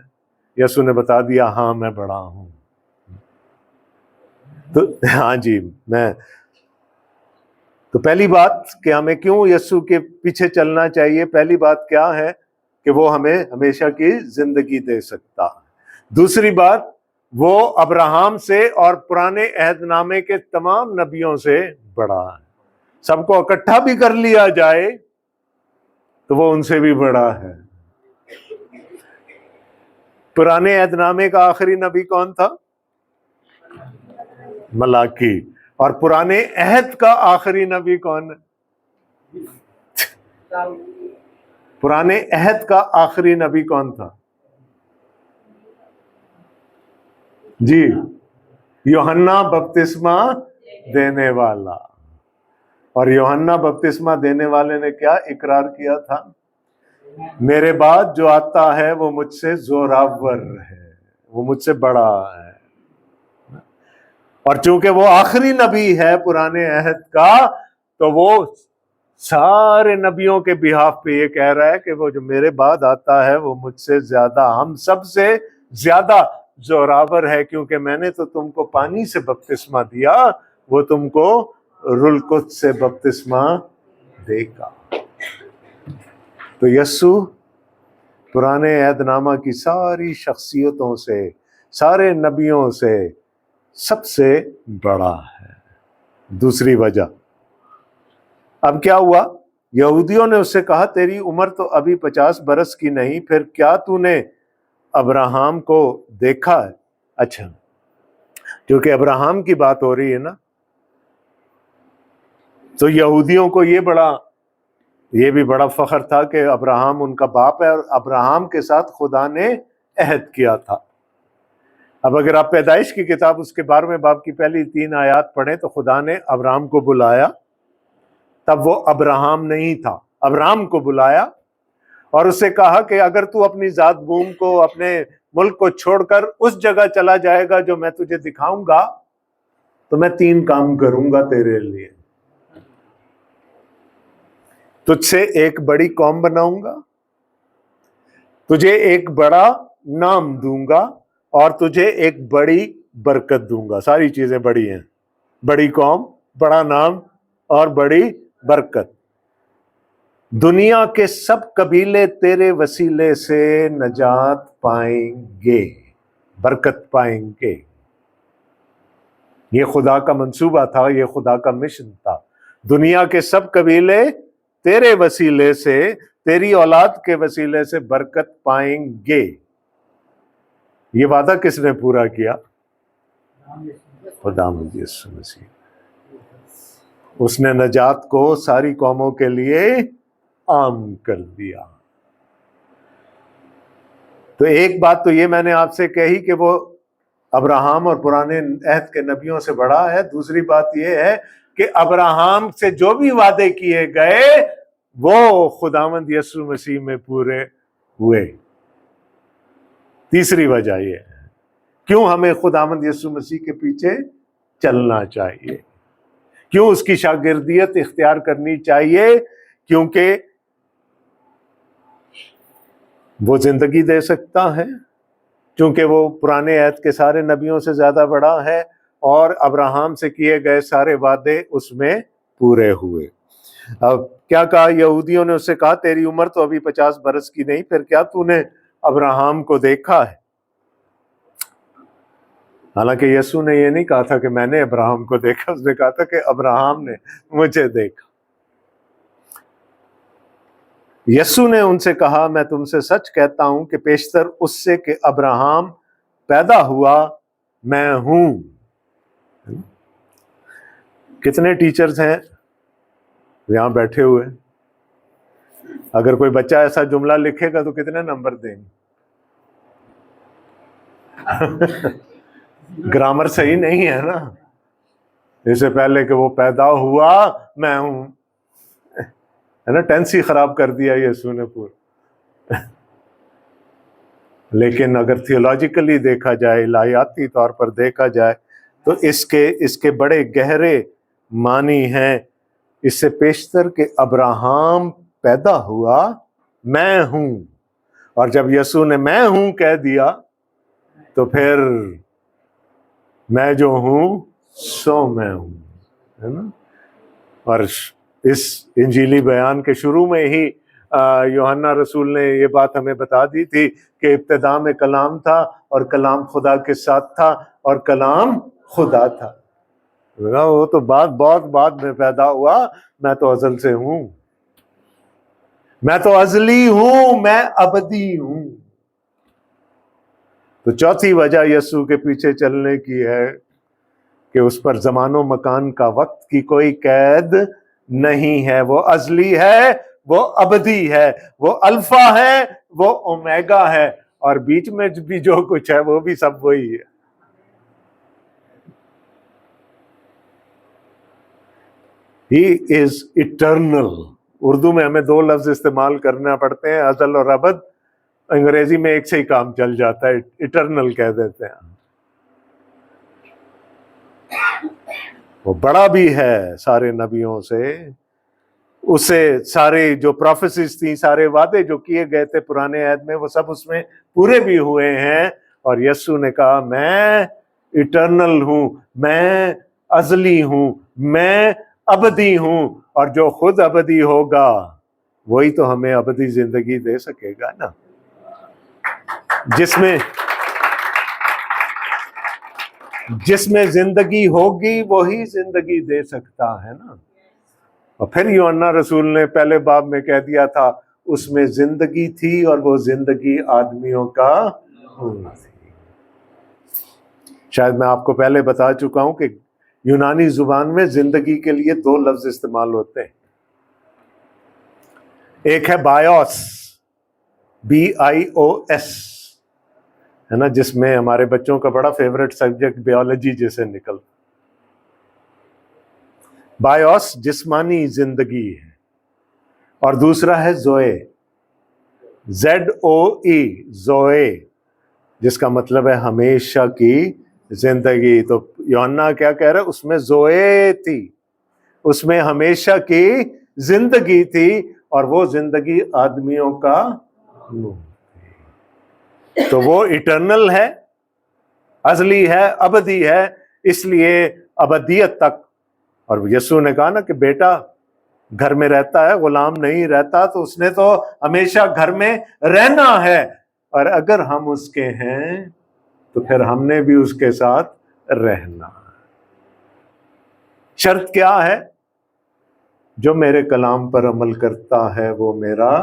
یسوع نے بتا دیا ہاں میں بڑا ہوں۔ تو ہاں جی میں، تو پہلی بات کہ ہمیں کیوں یسوع کے پیچھے چلنا چاہیے؟ پہلی بات کیا ہے کہ وہ ہمیں ہمیشہ کی زندگی دے سکتا ہے۔ دوسری بات، وہ ابراہم سے اور پرانے عہد نامے کے تمام نبیوں سے بڑا ہے۔ سب کو اکٹھا بھی کر لیا جائے تو وہ ان سے بھی بڑا ہے۔ پرانے عہد نامے کا آخری نبی کون تھا؟ ملاکی۔ اور پرانے عہد کا آخری نبی کون ہے؟ پرانے عہد کا آخری نبی کون تھا؟ جی، یوحنا بپتسمہ دینے والا۔ اور یوحنا بپتسمہ دینے والے نے کیا اقرار کیا تھا؟ میرے بعد جو آتا ہے وہ مجھ سے زوراور ہے، وہ مجھ سے بڑا ہے۔ اور چونکہ وہ آخری نبی ہے پرانے عہد کا، تو وہ سارے نبیوں کے بہاف پہ یہ کہہ رہا ہے کہ وہ جو میرے بعد آتا ہے وہ مجھ سے زیادہ، ہم سب سے زیادہ زوراور ہے، کیونکہ میں نے تو تم کو پانی سے بپتسمہ دیا، وہ تم کو روح القدس سے بپتسمہ دے گا۔ تو یسوع پرانے عہد نامہ کی ساری شخصیتوں سے، سارے نبیوں سے سب سے بڑا ہے۔ دوسری وجہ، اب کیا ہوا؟ یہودیوں نے اس سے کہا تیری عمر تو ابھی 50 برس کی نہیں، پھر کیا تو نے ابراہم کو دیکھا ہے؟ اچھا، کیونکہ ابراہم کی بات ہو رہی ہے نا، تو یہودیوں کو یہ بھی بڑا فخر تھا کہ ابراہم ان کا باپ ہے، اور ابراہم کے ساتھ خدا نے عہد کیا تھا۔ اب اگر آپ پیدائش کی کتاب اس کے 12ویں باب کی پہلی 3 آیات پڑھیں تو خدا نے ابراہم کو بلایا، تب وہ ابراہم نہیں تھا، ابراہم کو بلایا اور اس سے کہا کہ اگر تو اپنی ذات بوم کو، اپنے ملک کو چھوڑ کر اس جگہ چلا جائے گا جو میں تجھے دکھاؤں گا، تو میں 3 کام کروں گا تیرے لیے۔ تجھ سے ایک بڑی قوم بناؤں گا، تجھے ایک بڑا نام دوں گا، اور تجھے ایک بڑی برکت دوں گا۔ ساری چیزیں بڑی ہیں، بڑی قوم، بڑا نام اور بڑی برکت۔ دنیا کے سب قبیلے تیرے وسیلے سے نجات پائیں گے، برکت پائیں گے۔ یہ خدا کا منصوبہ تھا، یہ خدا کا مشن تھا۔ دنیا کے سب قبیلے تیرے وسیلے سے، تیری اولاد کے وسیلے سے برکت پائیں گے۔ یہ وعدہ کس نے پورا کیا؟ خداوند یسوع مسیح۔ اس نے نجات کو ساری قوموں کے لیے عام کر دیا۔ تو ایک بات تو یہ میں نے آپ سے کہی کہ وہ ابراہم اور پرانے عہد کے نبیوں سے بڑا ہے۔ دوسری بات یہ ہے کہ ابراہم سے جو بھی وعدے کیے گئے وہ خداوند یسوع مسیح میں پورے ہوئے۔ تیسری وجہ یہ ہے کیوں ہمیں خداوند یسوع مسیح کے پیچھے چلنا چاہیے، کیوں اس کی شاگردیت اختیار کرنی چاہیے، کیونکہ وہ زندگی دے سکتا ہے، چونکہ وہ پرانے عہد کے سارے نبیوں سے زیادہ بڑا ہے، اور ابراہم سے کیے گئے سارے وعدے اس میں پورے ہوئے۔ اب کیا کہا یہودیوں نے؟ اس سے کہا تیری عمر تو ابھی 50 برس کی نہیں، پھر کیا تو نے ابراہم کو دیکھا ہے؟ حالانکہ یسوع نے یہ نہیں کہا تھا کہ میں نے ابراہم کو دیکھا، اس نے کہا تھا کہ ابراہم نے مجھے دیکھا۔ یسوع نے ان سے کہا میں تم سے سچ کہتا ہوں کہ پیشتر اس سے کہ ابراہم پیدا ہوا میں ہوں۔ کتنے ٹیچرز ہیں یہاں بیٹھے ہوئے؟ اگر کوئی بچہ ایسا جملہ لکھے گا تو کتنے نمبر دیں گے؟ گرامر صحیح نہیں ہے نا، اس سے پہلے کہ وہ پیدا ہوا میں ہوں، ہے نا، ٹینس ہی خراب کر دیا یسوع نے پورا۔ لیکن اگر تھیولوجیکلی دیکھا جائے، الہیاتی طور پر دیکھا جائے تو اس کے بڑے گہرے معنی ہیں۔ اس سے پیشتر کہ ابراہم پیدا ہوا میں ہوں، اور جب یسوع نے میں ہوں کہہ دیا تو پھر میں جو ہوں سو میں ہوں، ہے نا۔ اور اس انجیلی بیان کے شروع میں ہی یوحنا رسول نے یہ بات ہمیں بتا دی تھی کہ ابتدا میں کلام تھا اور کلام خدا کے ساتھ تھا اور کلام خدا تھا۔ وہ تو بہت بعد میں پیدا ہوا، میں تو ازل سے ہوں، میں تو ازلی ہوں، میں ابدی ہوں۔ تو چوتھی وجہ یسوع کے پیچھے چلنے کی ہے کہ اس پر زمان و مکان کا وقت کی کوئی قید نہیں ہے۔ وہ ازلی ہے، وہ ابدی ہے، وہ الفا ہے، وہ اومیگا ہے، اور بیچ میں بھی جو کچھ ہے وہ بھی سب وہی ہے۔ He is eternal۔ اردو میں ہمیں 2 لفظ استعمال کرنا پڑتے ہیں، ازل اور ابد۔ انگریزی میں ایک سے ہی کام چل جاتا ہے، اٹرنل کہہ دیتے ہیں۔ وہ بڑا بھی ہے سارے نبیوں سے، اسے سارے جو پروفیسیز تھیں، سارے وعدے جو کیے گئے تھے پرانے عہد میں، وہ سب اس میں پورے بھی ہوئے ہیں۔ اور یسوع نے کہا میں اٹرنل ہوں، میں ازلی ہوں، میں ابدی ہوں، اور جو خود ابدی ہوگا وہی تو ہمیں ابدی زندگی دے سکے گا نا، جس میں زندگی ہوگی وہی زندگی دے سکتا ہے نا۔ اور پھر یوحنا رسول نے پہلے باب میں کہہ دیا تھا اس میں زندگی تھی اور وہ زندگی آدمیوں کا خون تھی۔ شاید میں آپ کو پہلے بتا چکا ہوں کہ یونانی زبان میں زندگی کے لیے 2 لفظ استعمال ہوتے ہیں۔ ایک ہے بایوس، BIOS، ہے نا، جس میں ہمارے بچوں کا بڑا فیوریٹ سبجیکٹ بیولوجی جیسے نکل۔ بایوس جسمانی زندگی ہے، اور دوسرا ہے زوئے، ZOE، زوئے، جس کا مطلب ہے ہمیشہ کی زندگی۔ تو یوحنا کیا کہہ رہا ہے؟ اس میں زوئے تھی، اس میں ہمیشہ کی زندگی تھی، اور وہ زندگی آدمیوں کا نور تھی۔ تو وہ اٹرنل ہے، ازلی ہے، ابدی ہے، اس لیے ابدیت تک۔ اور یسوع نے کہا نا کہ بیٹا گھر میں رہتا ہے، غلام نہیں رہتا، تو اس نے تو ہمیشہ گھر میں رہنا ہے، اور اگر ہم اس کے ہیں تو پھر ہم نے بھی اس کے ساتھ رہنا۔ شرط کیا ہے؟ جو میرے کلام پر عمل کرتا ہے وہ میرا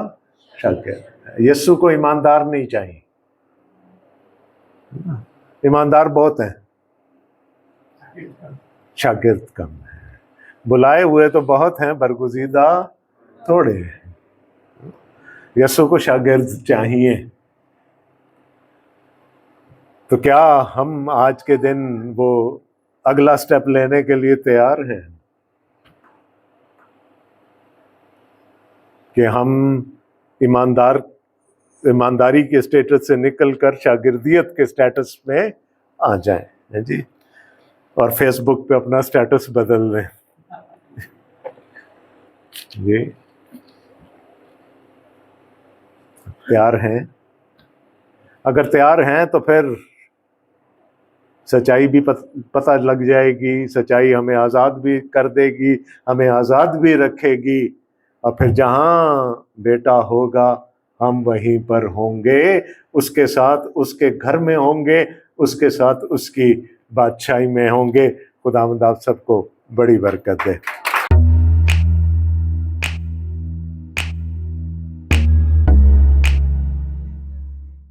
شاگرد ہے۔ یسوع کو ایماندار نہیں چاہیے، ایماندار بہت ہیں، شاگرد کم ہیں. بلائے ہوئے تو بہت ہیں، برگزیدہ تھوڑے ہیں. یسوع کو شاگرد چاہیے. تو کیا ہم آج کے دن وہ اگلا سٹیپ لینے کے لیے تیار ہیں کہ ہم ایمانداری کے اسٹیٹس سے نکل کر شاگردیت کے اسٹیٹس میں آ جائیں جی، اور فیس بک پہ اپنا اسٹیٹس بدل لیں جی؟ تیار ہیں؟ اگر تیار ہیں تو پھر سچائی بھی پتہ لگ جائے گی، سچائی ہمیں آزاد بھی کر دے گی، ہمیں آزاد بھی رکھے گی، اور پھر جہاں بیٹا ہوگا ہم وہیں پر ہوں گے، اس کے ساتھ اس کے گھر میں ہوں گے، اس کے ساتھ اس کی بادشاہی میں ہوں گے. خداوند آپ سب کو بڑی برکت دے.